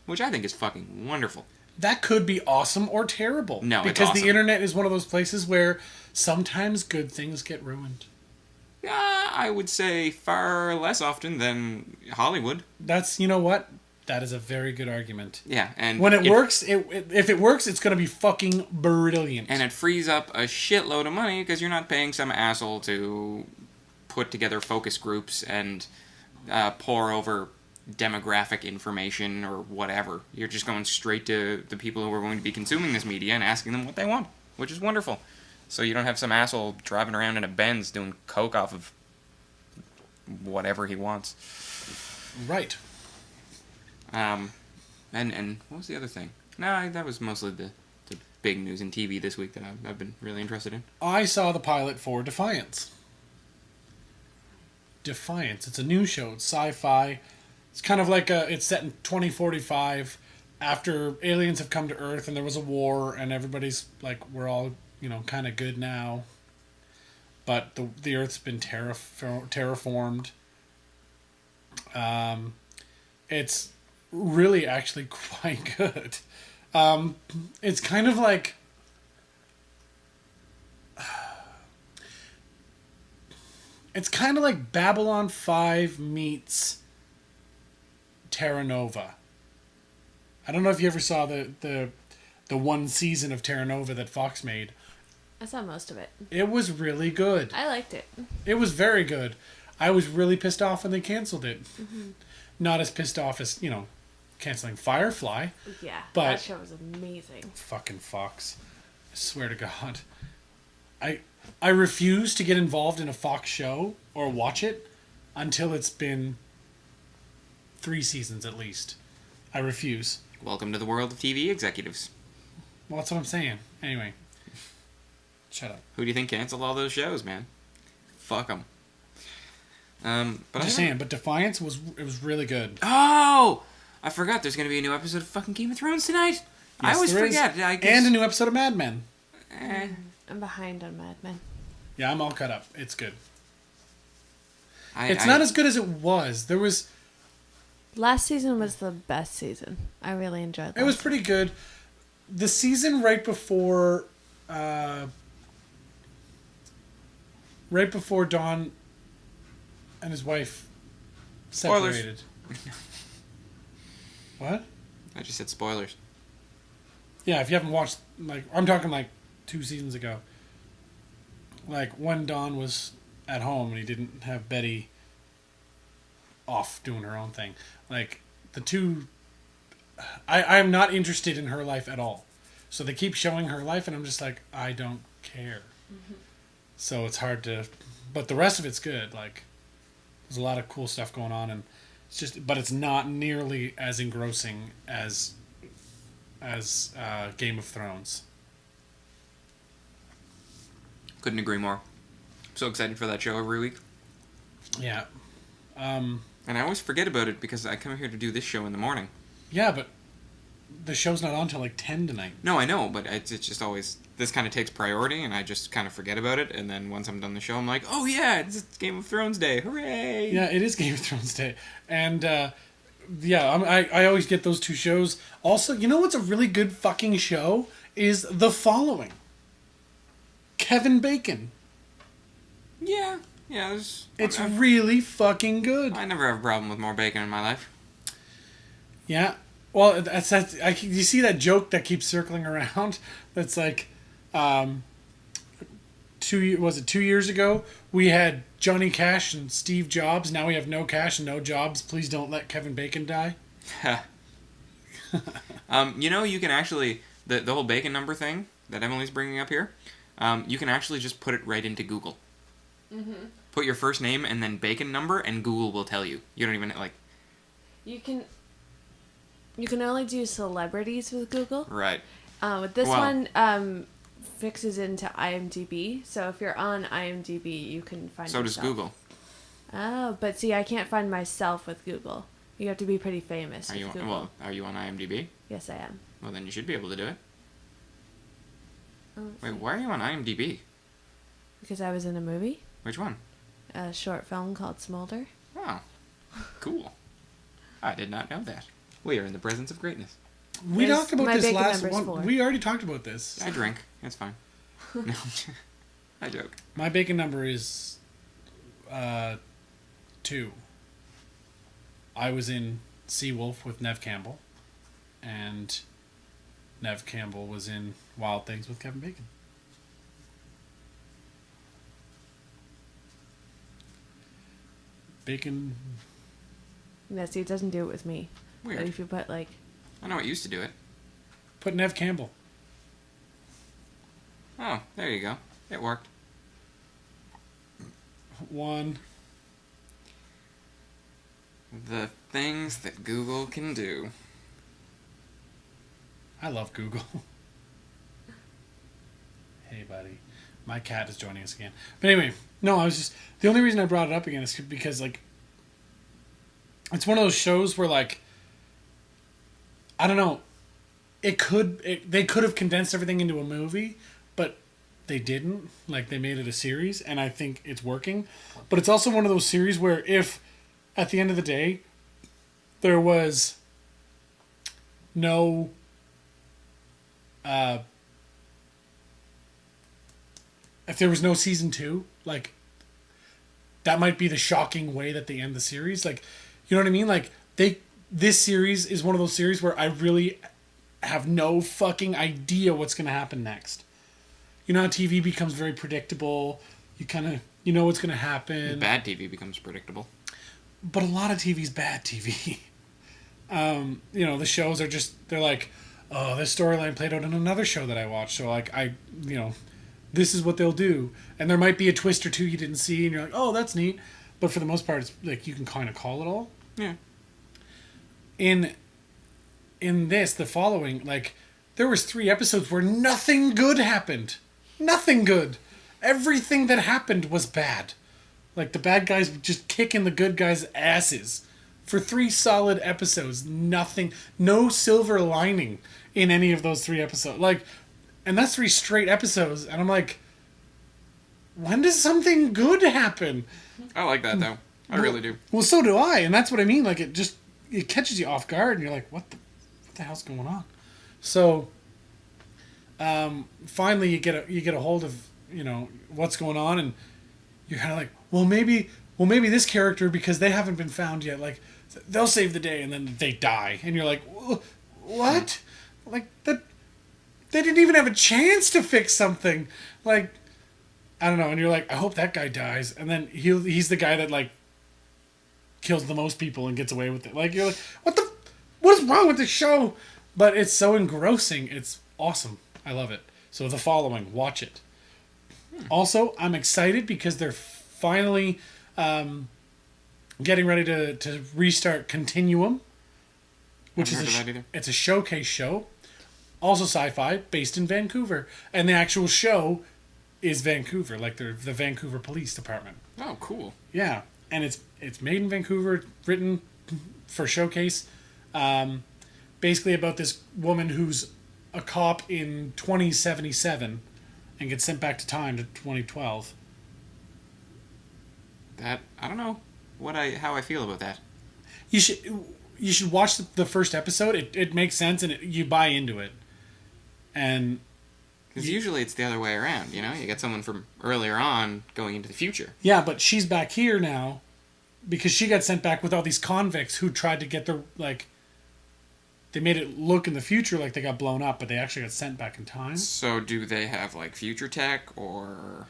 which I think is fucking wonderful.
That could be awesome or terrible.
No, it's
because
awesome.
the internet is one of those places where sometimes good things get ruined.
Yeah, I would say far less often than Hollywood.
That's, you know what? That is a very good argument.
Yeah, and
when it works, if it works, it's going to be fucking brilliant.
And it frees up a shitload of money because you're not paying some asshole to put together focus groups and pour over demographic information or whatever. You're just going straight to the people who are going to be consuming this media and asking them what they want, which is wonderful. So you don't have some asshole driving around in a Benz doing coke off of whatever he wants.
Right.
And what was the other thing? No, that was mostly the big news in TV this week that I've been really interested in.
I saw the pilot for Defiance. Defiance. It's a new show. It's sci-fi. It's kind of like it's set in 2045 after aliens have come to Earth and there was a war and everybody's like, we're all, kind of good now. But the Earth's been terraformed. It's really actually quite good. It's kind of like... It's kind of like Babylon 5 meets Terra Nova. I don't know if you ever saw the one season of Terra Nova that Fox made.
I saw most of it.
It was really good.
I liked it.
It was very good. I was really pissed off when they canceled it.
Mm-hmm.
Not as pissed off as, canceling Firefly.
Yeah,
but
that show was amazing.
Fucking Fox. I swear to God. I refuse to get involved in a Fox show or watch it until it's been 3 seasons at least. I refuse.
Welcome to the world of TV executives.
Well, that's what I'm saying. Anyway. Shut up.
Who do you think canceled all those shows, man? Fuck them. But
I'm just saying, but Defiance was really good.
Oh! I forgot there's going to be a new episode of fucking Game of Thrones tonight.
Yes,
I always forget.
And a new episode of Mad Men.
I'm behind on Mad Men.
Yeah, I'm all cut up. It's good. It's not as good as it was. There was...
Last season was the best season. I really enjoyed that.
It was pretty good. The season right before Don and his wife separated. What?
I just said spoilers.
Yeah, if you haven't watched, I'm talking 2 seasons ago. When Don was at home and he didn't have Betty off doing her own thing. The two... I am not interested in her life at all. So they keep showing her life and I'm just I don't care. Mm-hmm. So it's hard to... But the rest of it's good. There's a lot of cool stuff going on and it's just... But it's not nearly as engrossing as Game of Thrones.
Couldn't agree more. So excited for that show every week.
Yeah.
And I always forget about it because I come here to do this show in the morning.
Yeah, but the show's not on till 10 tonight.
No, I know, but it's just always... This kind of takes priority, and I just kind of forget about it, and then once I'm done the show, I'm like, oh yeah, it's Game of Thrones Day, hooray!
Yeah, it is Game of Thrones Day. And, I always get those 2 shows. Also, you know what's a really good fucking show? Is The Following. Kevin Bacon.
Yeah,
it's really fucking good.
I never have a problem with more bacon in my life.
Yeah. Well, you see that joke that keeps circling around? That's 2 years ago? We had Johnny Cash and Steve Jobs. Now we have no Cash and no Jobs. Please don't let Kevin Bacon die.
You can actually... The whole bacon number thing that Emily's bringing up here, you can actually just put it right into Google. Mm-hmm. Put your first name and then bacon number, and Google will tell you. You don't even,
You can only do celebrities with Google.
Right.
With this one, fixes into IMDb. So if you're on IMDb, you can find
So
yourself.
does Google.
Oh, but see, I can't find myself with Google. You have to be pretty famous with Google.
Are you on IMDb?
Yes, I am.
Well, then you should be able to do it.
Oh,
Wait, why are you on IMDb?
Because I was in a movie.
Which one?
a short film called Smolder.
Oh, cool. I did not know that. We are in the presence of greatness.
We talked about
my
this
bacon
last
number's
one.
4.
We already talked about this.
I drink. It's fine. No, I joke.
My bacon number is 2. I was in Seawolf with Nev Campbell, and Nev Campbell was in Wild Things with Kevin Bacon. Bacon.
Yeah, see, it doesn't do it with me.
Weird.
But if you put, like...
I know what used to do it.
Put Nev Campbell.
Oh, there you go. It worked.
1.
The things that Google can do.
I love Google. Hey, buddy. My cat is joining us again. But anyway, no, I was just... The only reason I brought it up again is because, like... It's one of those shows where, like... I don't know. They could have condensed everything into a movie, but they didn't. Like, they made it a series, and I think it's working. But it's also one of those series where if, at the end of the day, there was no... if there was no season 2, like, that might be the shocking way that they end the series. Like, you know what I mean? Like, this series is one of those series where I really have no fucking idea what's going to happen next. You know how TV becomes very predictable. You kind of, you know what's going to happen.
Bad TV becomes predictable.
But a lot of TV's bad TV. You know, the shows are just, they're like, oh, this storyline played out in another show that I watched. So, like, you know, this is what they'll do. And there might be a twist or two you didn't see, and you're like, oh, that's neat. But for the most part, it's like, you can kind of call it all.
Yeah.
In this, the following, like, there was 3 episodes where nothing good happened. Nothing good. Everything that happened was bad. Like, the bad guys were just kicking the good guys' asses. For 3 solid episodes, nothing, no silver lining in any of those 3 episodes. Like, and that's 3 straight episodes, and I'm like, when does something good happen?
I like that, though. I really do.
Well, so do I, and that's what I mean. Like, it catches you off guard, and you're like, what the hell's going on? So, finally you get a hold of, you know, what's going on, and you're kind of like, well, maybe this character, because they haven't been found yet, like, they'll save the day, and then they die, and you're like, what? Like, that, they didn't even have a chance to fix something. Like, I don't know, and you're like, I hope that guy dies, and then he's the guy that, like, kills the most people and gets away with it. Like, you're like, what is wrong with this show? But it's so engrossing. It's awesome. I love it. So The Following, watch it. Also, I'm excited because they're finally getting ready to restart Continuum, which is it's a showcase show. Also sci-fi, based in Vancouver. And the actual show is Vancouver, like the Vancouver Police Department.
Oh, cool.
Yeah. And it's made in Vancouver, written for showcase. Basically about this woman who's a cop in 2077 and gets sent back to time to 2012.
That, I don't know how I feel about that.
You should watch the first episode. It makes sense, and you buy into it. And
because usually it's the other way around, you know? You get someone from earlier on going into the future.
Yeah, but she's back here now because she got sent back with all these convicts who tried to get their, like, they made it look in the future like they got blown up, but they actually got sent back in time.
So do they have, like, future tech, or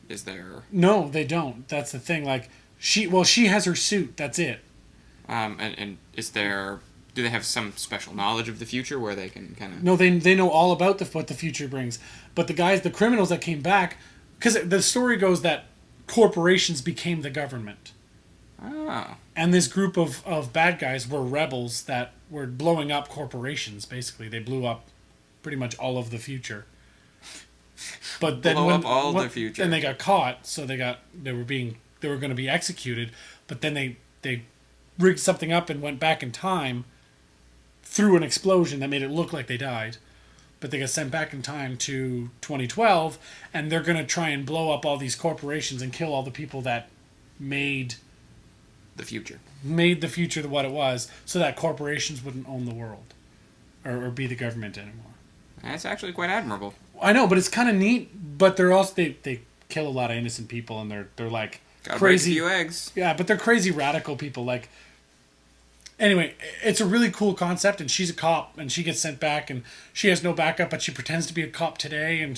is there...
No, they don't. That's the thing. Like, she has her suit. That's it.
And is there... Do they have some special knowledge of the future where they can kind of...
No, they know all about what the future brings. But the criminals that came back... Because the story goes that corporations became the government.
Oh.
And this group of bad guys were rebels that were blowing up corporations, basically. They blew up pretty much all of the future. But then
the future.
And they got caught, so they were going to be executed, but then they rigged something up and went back in time through an explosion that made it look like they died. But they got sent back in time to 2012, and they're going to try and blow up all these corporations and kill all the people that made
The future.
what it was, so that corporations wouldn't own the world or be the government anymore.
That's actually quite admirable.
I know, but it's kind of neat. But they're also they kill a lot of innocent people, and they're like
Gotta
crazy.
break a few eggs.
Yeah, but they're crazy radical people. Like, anyway, it's a really cool concept, and she's a cop, and she gets sent back, and she has no backup, but she pretends to be a cop today,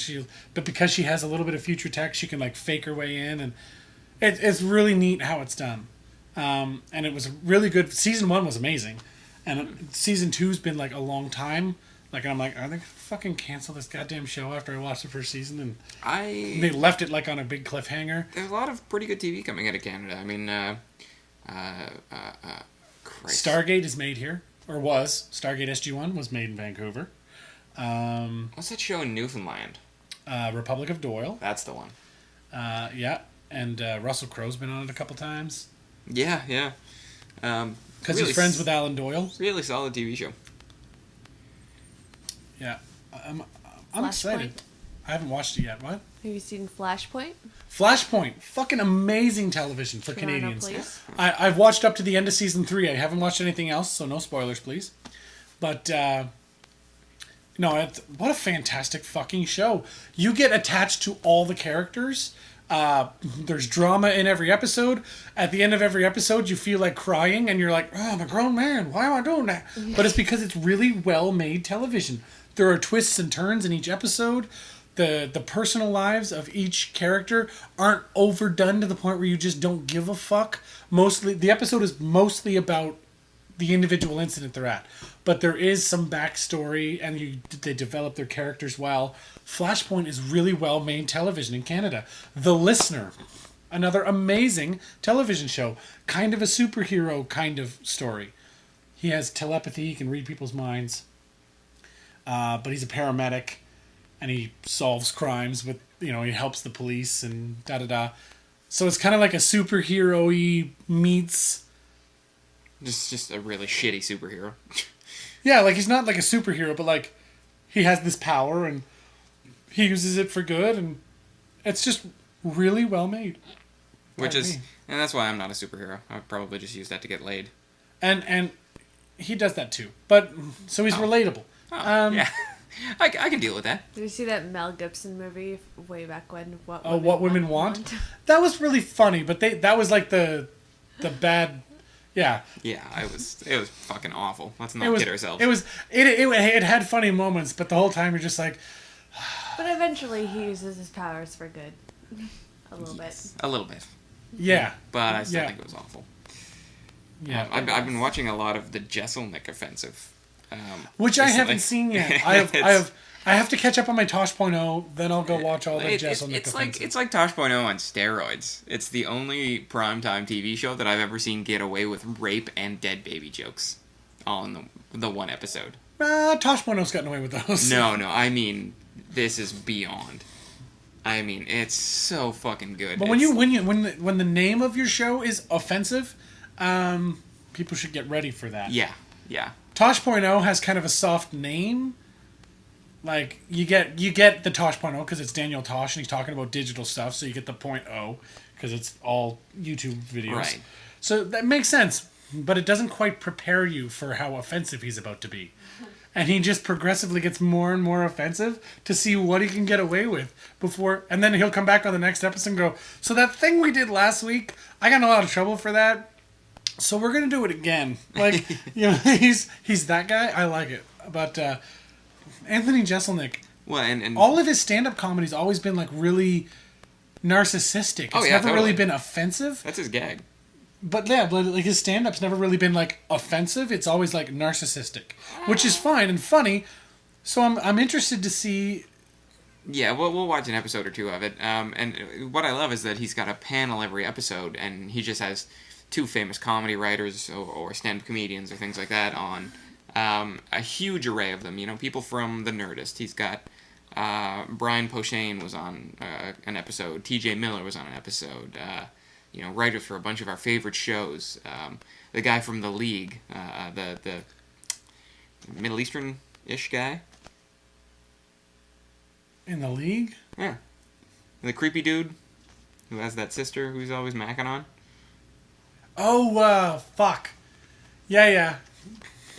but because she has a little bit of future tech, she can like fake her way in, and it's really neat how it's done. And it was really good. Season 1 was amazing, and season 2's been like a long time. Like, I'm like, are they gonna fucking cancel this goddamn show after I watched the first season? And they left it like on a big cliffhanger.
There's a lot of pretty good TV coming out of Canada. I mean, Christ.
Stargate is made here, or was. Stargate SG-1 was made in Vancouver.
What's that show in Newfoundland?
Republic of Doyle.
That's the one.
Yeah, and Russell Crowe's been on it a couple times.
Yeah.
Because he's friends with Alan Doyle.
Really solid TV show.
Yeah, I'm excited. I haven't watched it yet. What?
Have you seen Flashpoint?
Flashpoint, fucking amazing television for
Toronto,
Canadians.
please.
I've watched up to the end of season 3. I haven't watched anything else, so no spoilers, please. But no, what a fantastic fucking show! You get attached to all the characters. There's drama in every episode. At the end of every episode, you feel like crying, and you're like, "Oh, I'm a grown man. Why am I doing that?" But it's because it's really well-made television. There are twists and turns in each episode. The personal lives of each character aren't overdone to the point where you just don't give a fuck. Mostly, the episode is mostly about the individual incident they're at, but there is some backstory, and they develop their characters well. Flashpoint is really well-made television in Canada. The Listener, another amazing television show, kind of a superhero kind of story. He has telepathy, he can read people's minds, but he's a paramedic, and he solves crimes with, he helps the police and da-da-da. So it's kind of like a superhero-y meets...
Just a really shitty superhero.
Yeah, like, he's not like a superhero, but, like, he has this power, and he uses it for good, and it's just really well made.
And that's why I'm not a superhero. I would probably just use that to get laid.
And he does that too. But, so he's relatable.
Yeah. I can deal with that.
Did you see that Mel Gibson movie way back when?
What Women Want? That was really funny, but that was like the bad... Yeah.
Yeah, it was fucking awful. Let's not kid ourselves.
It had funny moments, but the whole time you're just like...
But eventually he uses his powers for good. A little bit.
A little bit.
Yeah.
But I still think it was awful.
Yeah.
I've been watching a lot of the Jesselnick Offensive.
Which I haven't seen yet. I have to catch up on my Tosh.0, then I'll go watch all the Jesselnick Offensive.
It's like Tosh.0 on steroids. It's the only primetime TV show that I've ever seen get away with rape and dead baby jokes all in the one episode.
Tosh.0's gotten away with those.
No, I mean, this is beyond. I mean, it's so fucking good.
But when the name of your show is offensive, people should get ready for that.
Yeah.
Tosh.0 has kind of a soft name. Like, you get the Tosh.0 because it's Daniel Tosh and he's talking about digital stuff, so you get the .0 because it's all YouTube videos.
Right.
So that makes sense, but it doesn't quite prepare you for how offensive he's about to be. And he just progressively gets more and more offensive to see what he can get away with before, and then he'll come back on the next episode and go, so that thing we did last week, I got in a lot of trouble for that, so we're going to do it again. Like, he's that guy. I like it. But Anthony Jeselnik,
well, and
all of his stand-up comedy's always been like really narcissistic. It's never
totally.
really been offensive.
That's his gag.
But yeah, like his stand-up's never really been like offensive. It's always like narcissistic, which is fine and funny. So I'm interested to see.
Yeah, we'll watch an episode or two of it. And what I love is that he's got a panel every episode, and he just has two famous comedy writers or stand-up comedians or things like that on. A huge array of them, people from The Nerdist. He's got Brian Posehn was on an episode. T.J. Miller was on an episode. Writers for a bunch of our favorite shows. The guy from The League, the Middle Eastern-ish guy.
In The League?
Yeah. The creepy dude who has that sister who's always macking on.
Oh, fuck. Yeah.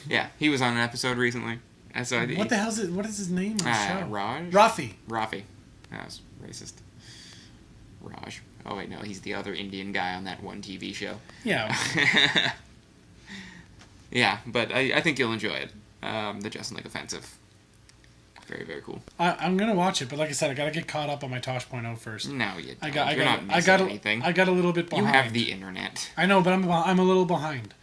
Yeah, he was on an episode recently. And so
What the hell's it? What is his name on the show?
Raj?
Rafi.
That was racist. Raj. Oh, wait, no, he's the other Indian guy on that one TV show.
Yeah.
Yeah, but I think you'll enjoy it. The Justin Lake Offensive. Very, very cool.
I'm gonna watch it, but like I said, I gotta get caught up on my Tosh.0 first.
No, you don't.
You're
not missing anything.
I got a little bit behind.
You have the internet.
I know, but I'm a little behind.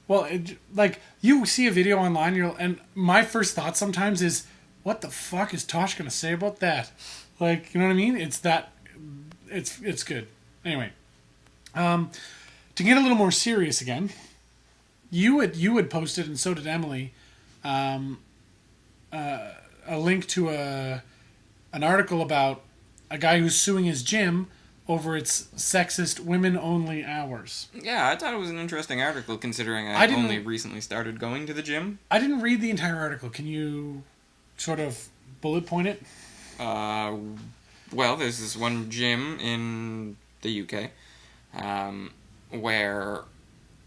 Well, like you see a video online, and my first thought sometimes is, what the fuck is Tosh gonna say about that? Like, you know what I mean? It's good. Anyway, to get a little more serious again, you had posted, and so did Emily, a link to an article about a guy who's suing his gym over its sexist women-only hours.
Yeah, I thought it was an interesting article considering I only recently started going to the gym.
I didn't read the entire article. Can you sort of bullet point it?
Well, there's this one gym in the UK where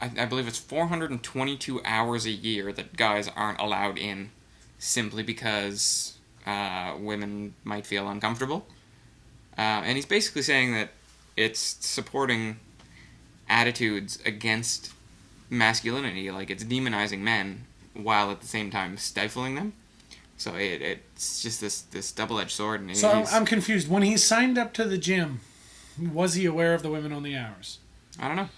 I believe it's 422 hours a year that guys aren't allowed in simply because women might feel uncomfortable. And he's basically saying that it's supporting attitudes against masculinity, like it's demonizing men while at the same time stifling them. So it's just this double-edged sword. And
so I'm confused. When he signed up to the gym, was he aware of the women-only hours?
I don't know.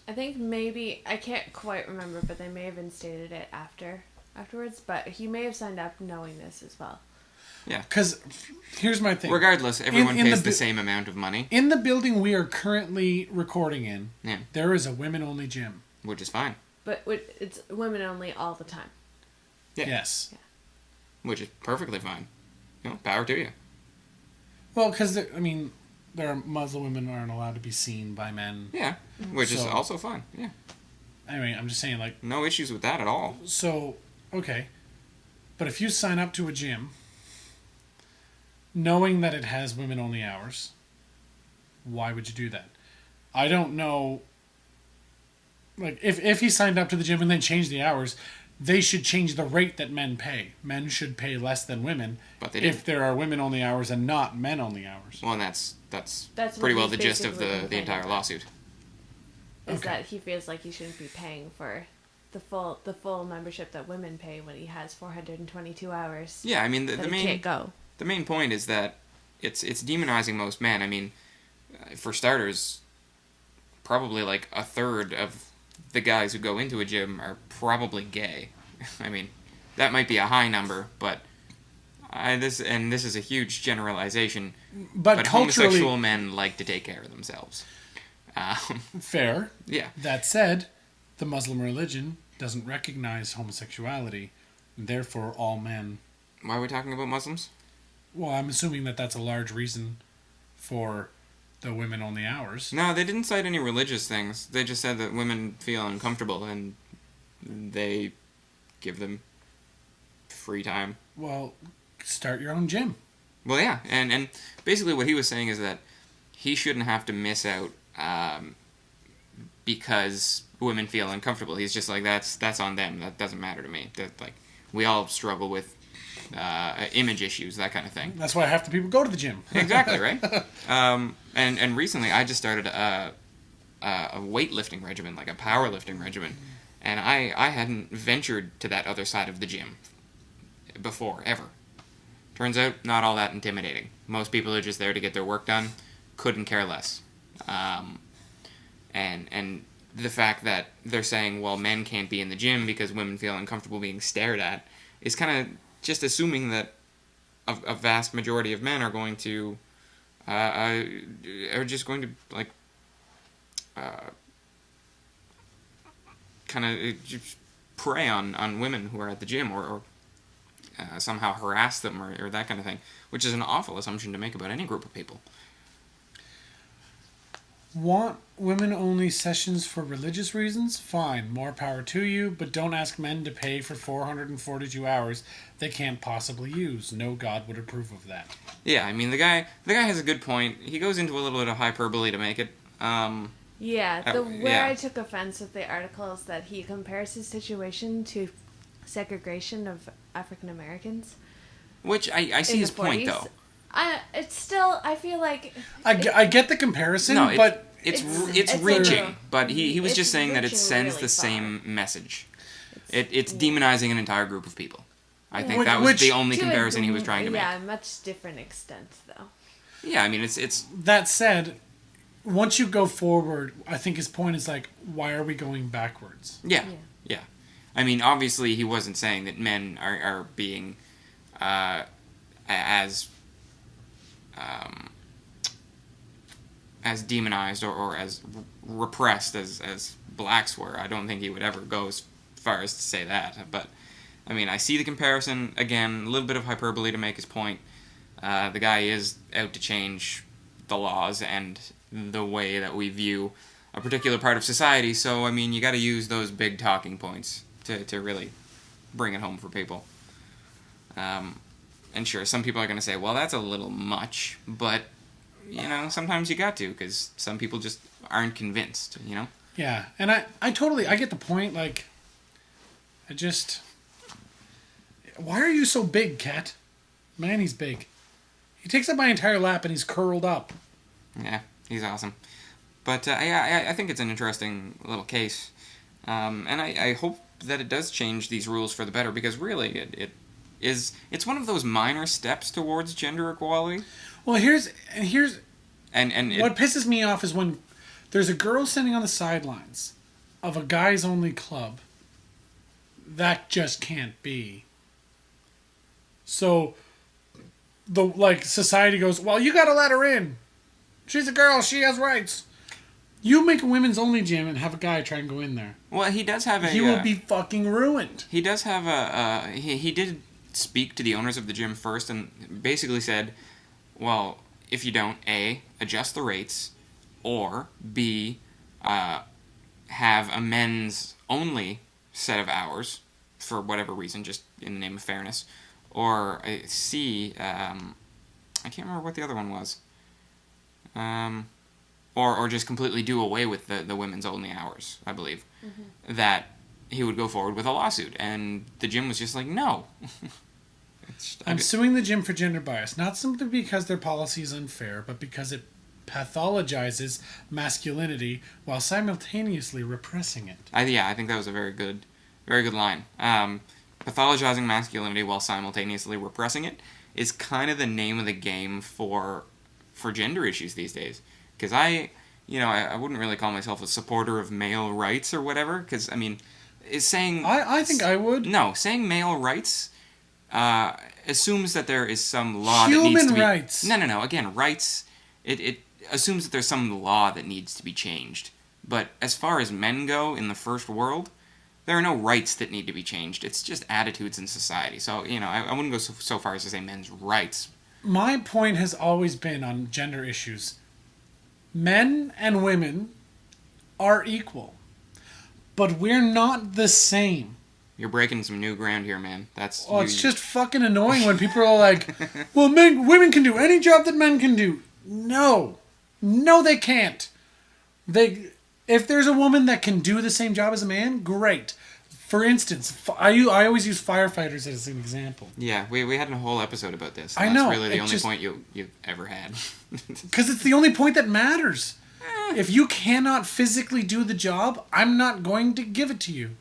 I think maybe, I can't quite remember, but they may have instated it afterwards, but he may have signed up knowing this as well.
Yeah.
Because here's my thing.
Regardless, everyone pays the same amount of money.
In the building we are currently recording in, there is a women-only gym.
Which is fine.
But it's women only all the time.
Yeah.
Yes.
Yeah.
Which is perfectly fine. You know, power to you.
Well, because, there are Muslim women aren't allowed to be seen by men.
Yeah, which is also fine. Yeah.
Anyway, I'm just saying, like...
No issues with that at all.
So, okay. But if you sign up to a gym, knowing that it has women-only hours, why would you do that? I don't know... Like, if he signed up to the gym and then changed the hours, they should change the rate that men pay. Men should pay less than women if there are women-only hours and not men-only hours.
Well, and that's
That's
pretty
what
well
he's
the gist of
basically
the entire
complaining
lawsuit.
Is that he feels like he shouldn't be paying for the full membership that women pay when he has 422 hours.
Yeah, I mean the
he
main
can't go.
The main point is that it's demonizing most men. I mean, for starters, probably like a third of the guys who go into a gym are probably gay. I mean, that might be a high number, but this is a huge generalization. But homosexual men like to take care of themselves.
Fair.
Yeah.
That said, the Muslim religion doesn't recognize homosexuality, and therefore all men...
Why are we talking about Muslims?
Well, I'm assuming that that's a large reason for the women-only hours.
No, they didn't cite any religious things. They just said that women feel uncomfortable, and they give them free time.
Well, start your own gym.
Well, yeah, and basically what he was saying is that he shouldn't have to miss out because women feel uncomfortable. He's just like, that's on them. That doesn't matter to me. That, like, we all struggle with image issues, that kind of thing.
That's why half the people go to the gym.
Exactly, right? And recently I just started a weightlifting regimen, like a powerlifting regimen, and I hadn't ventured to that other side of the gym before, ever. Turns out, not all that intimidating. Most people are just there to get their work done, couldn't care less. And the fact that they're saying, well, men can't be in the gym because women feel uncomfortable being stared at is kind of just assuming that a vast majority of men are going to, are just going to, like, kind of prey on women who are at the gym or somehow harass them or that kind of thing, which is an awful assumption to make about any group of people.
Want women-only sessions for religious reasons? Fine, more power to you, but don't ask men to pay for 442 hours they can't possibly use. No God would approve of that.
Yeah, I mean, the guy has a good point. He goes into a little bit of hyperbole to make it.
Yeah, where
yeah.
I took offense with the article is that he compares his situation to segregation of African Americans.
Which I see
in
his
the
point
40s.
though.
It's still, I feel like...
I get the comparison,
No,
but...
it's
it's
reaching.
a-
But he was
it's
just saying that it
reaching
sends
really
the
far.
same message. It's demonizing an entire group of people. I think that was
Which-
the only
To a
comparison he was trying to make.
Yeah, much different extent, though.
Yeah, I mean, it's
That said, once you go forward, I think his point is like, why are we going backwards?
yeah. I mean, obviously, he wasn't saying that men are being as demonized or as repressed as blacks were. I don't think he would ever go as far as to say that. But, I mean, I see the comparison. Again, a little bit of hyperbole to make his point. The guy is out to change the laws and the way that we view a particular part of society. So, I mean, you got to use those big talking points to really bring it home for people. And sure, some people are going to say, well, that's a little much, but, you know, sometimes you got to, because some people just aren't convinced, you know?
Yeah, and I totally, I get the point, like, why are you so big, Cat? Man, he's big. He takes up my entire lap and he's curled up.
Yeah, he's awesome. But, I think it's an interesting little case. And I hope that it does change these rules for the better, because really, it's one of those minor steps towards gender equality.
Well, here's
And
what pisses me off is when there's a girl sitting on the sidelines of a guys-only club. That just can't be. So, society goes, well, you gotta let her in. She's a girl, she has rights. You make a women's only gym and have a guy try and go in there.
Well, he does have a...
He will be fucking ruined.
He does have he did speak to the owners of the gym first and basically said, well, if you don't, A, adjust the rates, or B, have a men's only set of hours for whatever reason, just in the name of fairness, or C, I can't remember what the other one was, or just completely do away with the women's only hours, I believe, that he would go forward with a lawsuit, and the gym was just like, no.
I'm suing the gym for gender bias, not simply because their policy is unfair, but because it pathologizes masculinity while simultaneously repressing it.
I think that was a very good line. Pathologizing masculinity while simultaneously repressing it is kind of the name of the game for gender issues these days. Because I wouldn't really call myself a supporter of male rights or whatever. Because, I mean, saying...
I think I would.
No, saying male rights assumes that there is some law that
Human
needs to be...
rights.
No. Again, rights, it assumes that there's some law that needs to be changed. But as far as men go in the first world, there are no rights that need to be changed. It's just attitudes in society. So, I wouldn't go so far as to say men's rights.
My point has always been on gender issues. Men and women are equal. But we're not the same.
You're breaking some new ground here, man.
It's just fucking annoying when people are like, well, women can do any job that men can do. No, they can't. If there's a woman that can do the same job as a man, great. For instance, I always use firefighters as an example.
Yeah, we had a whole episode about this.
I know.
That's really the only point you've ever had.
Because it's the only point that matters. If you cannot physically do the job, I'm not going to give it to you.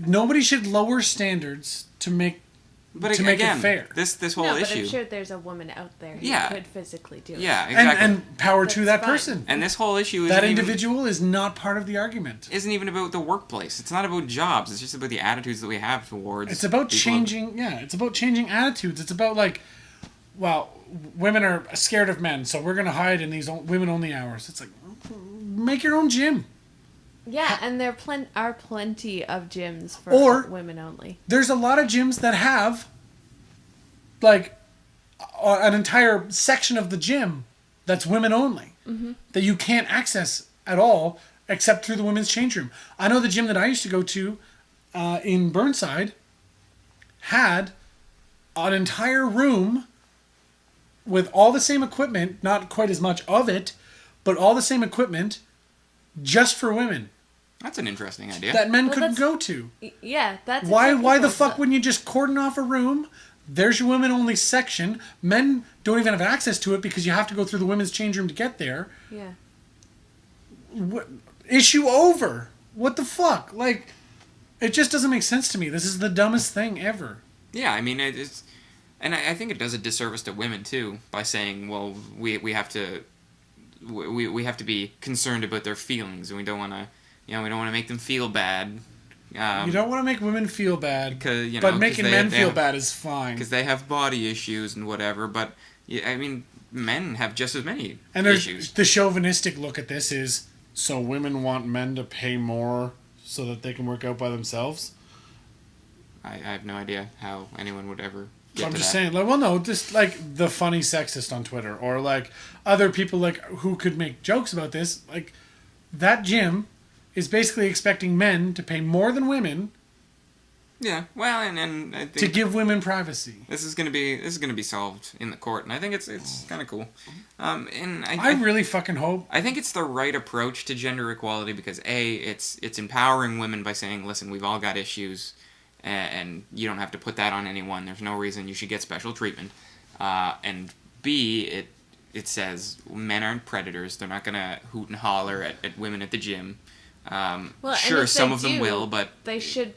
Nobody should lower standards to make it fair.
This whole issue.
But I'm sure there's a woman out there who could physically do it.
Yeah, exactly.
And power to that
fine.
person.
And this whole issue is
that individual is not part of the argument.
Isn't even about the workplace. It's not about jobs. It's just about the attitudes that we have towards.
It's about changing. Yeah, it's about changing attitudes. It's about women are scared of men, so we're gonna hide in these women-only hours. It's like, make your own gym.
Yeah, and there are plenty of gyms for women only.
There's a lot of gyms that have, an entire section of the gym that's women only, that you can't access at all except through the women's change room. I know the gym that I used to go to in Burnside had an entire room with all the same equipment, not quite as much of it, but all the same equipment, just for women
That's an interesting idea.
that men
Well,
couldn't
that's-
go to.
Yeah, that's
Why the
acceptable,
fuck
but-
wouldn't you just cordon off a room? There's your women only section. Men don't even have access to it because you have to go through the women's change room to get there.
Yeah.
Issue over. What the fuck? Like, it just doesn't make sense to me. This is the dumbest thing ever.
Yeah, I mean, it's... And I think it does a disservice to women, too, by saying, well, we have to... We have to be concerned about their feelings, and we don't want to... we don't want to make them feel bad.
You don't want to make women feel bad,
because,
but making men feel bad is fine.
Because they have body issues and whatever, but, I mean, men have just as many
And there's
issues.
the chauvinistic look at this is, so women want men to pay more so that they can work out by themselves?
I have no idea how anyone would ever get
So I'm
to
just
that.
saying, like, well, no, just like the funny sexist on Twitter, or like other people like who could make jokes about this. Like, that gym is basically expecting men to pay more than women
Yeah, well, and I think
to give women privacy.
this is gonna be solved in the court, and I think it's kind of cool. And
I really fucking hope.
I think it's the right approach to gender equality because it's empowering women by saying, listen, we've all got issues, and you don't have to put that on anyone. There's no reason you should get special treatment. And B, it says men aren't predators. They're not gonna hoot and holler at women at the gym.
Well,
Sure,
and if
some
they
of them
do,
will, but
they should.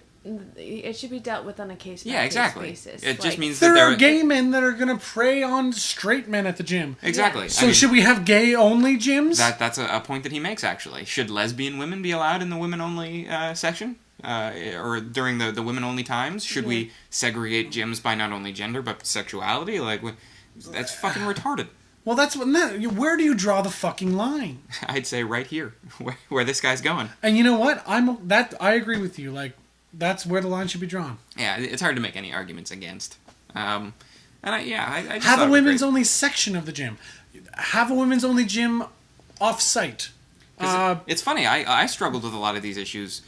It should be dealt with on a case
yeah, exactly.
basis.
It just
Like,
means that
There
they're
are gay men that are gonna prey on straight men at the gym.
exactly.
So
I mean,
should we have gay only gyms?
that's a point that he makes, actually. Should lesbian women be allowed in the women-only section? Or during the women-only times? Should we segregate gyms by not only gender, but sexuality? Like, that's fucking retarded.
Well, that's what. Where do you draw the fucking line?
I'd say right here, where this guy's going.
And you know what? I agree with you. Like, that's where the line should be drawn.
Yeah, it's hard to make any arguments against. And I just
Have
thought
a
it was
women's
great.
only section of the gym. Have a women's only gym off-site.
'Cause it's funny, I struggled with a lot of these issues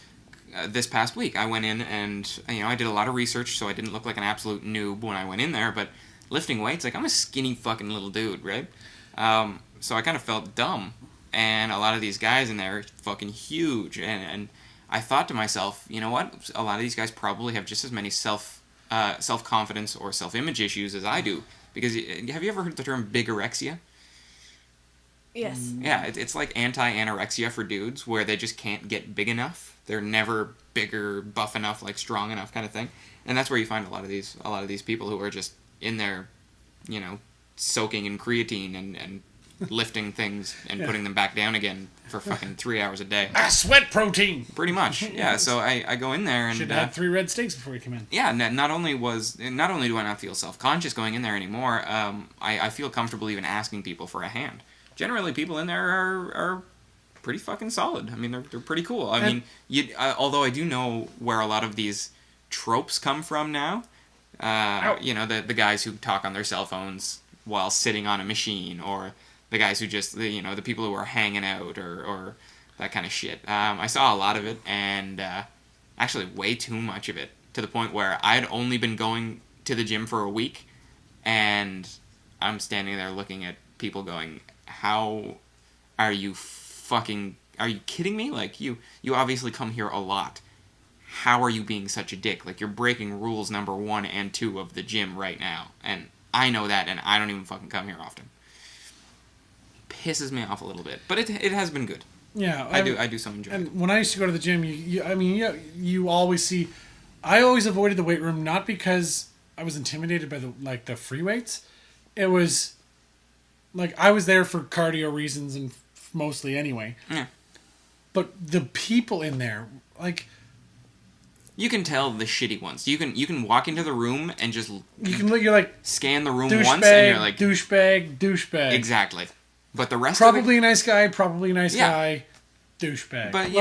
this past week. I went in and, I did a lot of research, so I didn't look like an absolute noob when I went in there, but lifting weights, like, I'm a skinny fucking little dude, right? So I kind of felt dumb, and a lot of these guys in there are fucking huge, and I thought to myself, you know what? A lot of these guys probably have just as many self-confidence or self-image issues as I do, because have you ever heard the term bigorexia?
Yes.
Yeah, it's like anti-anorexia for dudes, where they just can't get big enough. They're never bigger, buff enough, like strong enough kind of thing. And that's where you find a lot of these people who are just in there, soaking in creatine and lifting things and putting them back down again for fucking 3 hours a day.
Sweat protein.
Pretty much, yeah. So I go in there and
Should have had 3 red steaks before you come in.
yeah, not only do I not feel self-conscious going in there anymore, I feel comfortable even asking people for a hand. Generally, people in there are pretty fucking solid. I mean, they're pretty cool. I mean, although I do know where a lot of these tropes come from now. The guys who talk on their cell phones while sitting on a machine, or the guys who just, the people who are hanging out, or that kind of shit. I saw a lot of it, and actually way too much of it, to the point where I'd only been going to the gym for a week, and I'm standing there looking at people going, how are you kidding me? Like, you obviously come here a lot. How are you being such a dick? Like, you're breaking rules number 1 and 2 of the gym right now. And I know that, and I don't even fucking come here often. Pisses me off a little bit. But it has been good.
Yeah.
I do so enjoy it.
And when I used to go to the gym, you always see... I always avoided the weight room, not because I was intimidated by the free weights. It was... Like, I was there for cardio reasons, and mostly anyway.
Yeah.
But the people in there, like...
You can tell the shitty ones. You can walk into the room and just...
You can look, you're like...
Scan the room
Douchebag,
once, and you're like...
douchebag.
Exactly. But the rest
Probably
of
a nice guy, probably a nice
Yeah.
guy, douchebag.
But,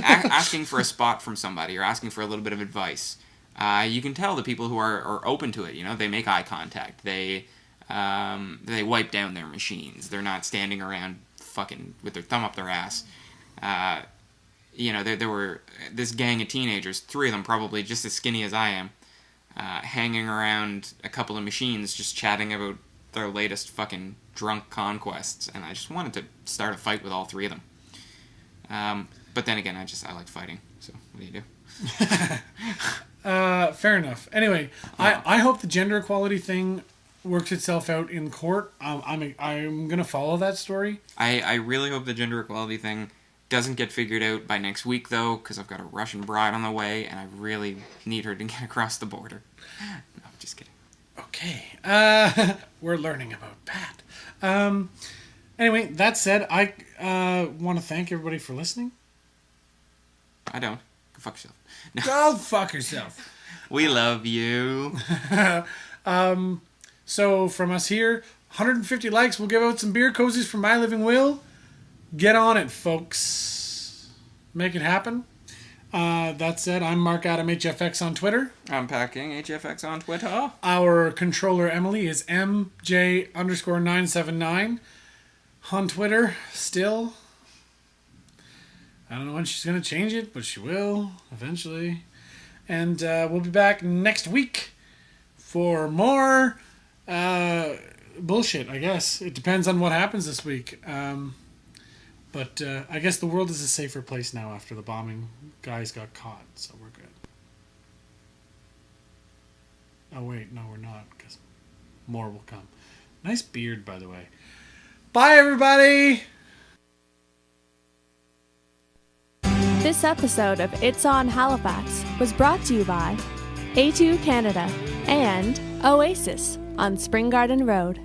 asking for a spot from somebody, or asking for a little bit of advice, you can tell the people who are open to it. They make eye contact. They wipe down their machines. They're not standing around fucking with their thumb up their ass. There were this gang of teenagers, 3 of them probably just as skinny as I am, hanging around a couple of machines just chatting about their latest fucking drunk conquests, and I just wanted to start a fight with all 3 of them. But then again, I like fighting. So what do you do?
Fair enough. Anyway, I hope the gender equality thing works itself out in court. I'm gonna follow that story.
I really hope the gender equality thing doesn't get figured out by next week, though, because I've got a Russian bride on the way, and I really need her to get across the border. No, just kidding.
Okay. We're learning about Pat. Anyway, that said, I want to thank everybody for listening.
I don't. Go fuck yourself. No.
Go fuck yourself.
We love you.
So from us here, 150 likes, we'll give out some beer cozies from My Living Will. Get on it, folks. Make it happen. That said, I'm Mark Adam HFX on Twitter.
I'm Pat King, HFX on Twitter.
Our controller, Emily, is MJ_979 on Twitter still. I don't know when she's going to change it, but she will eventually. And we'll be back next week for more bullshit, I guess. It depends on what happens this week. But I guess the world is a safer place now after the bombing guys got caught, so we're good. Oh, wait, no, we're not, because more will come. Nice beard, by the way. Bye, everybody!
This episode of It's on Halifax was brought to you by A2 Canada and Oasis on Spring Garden Road.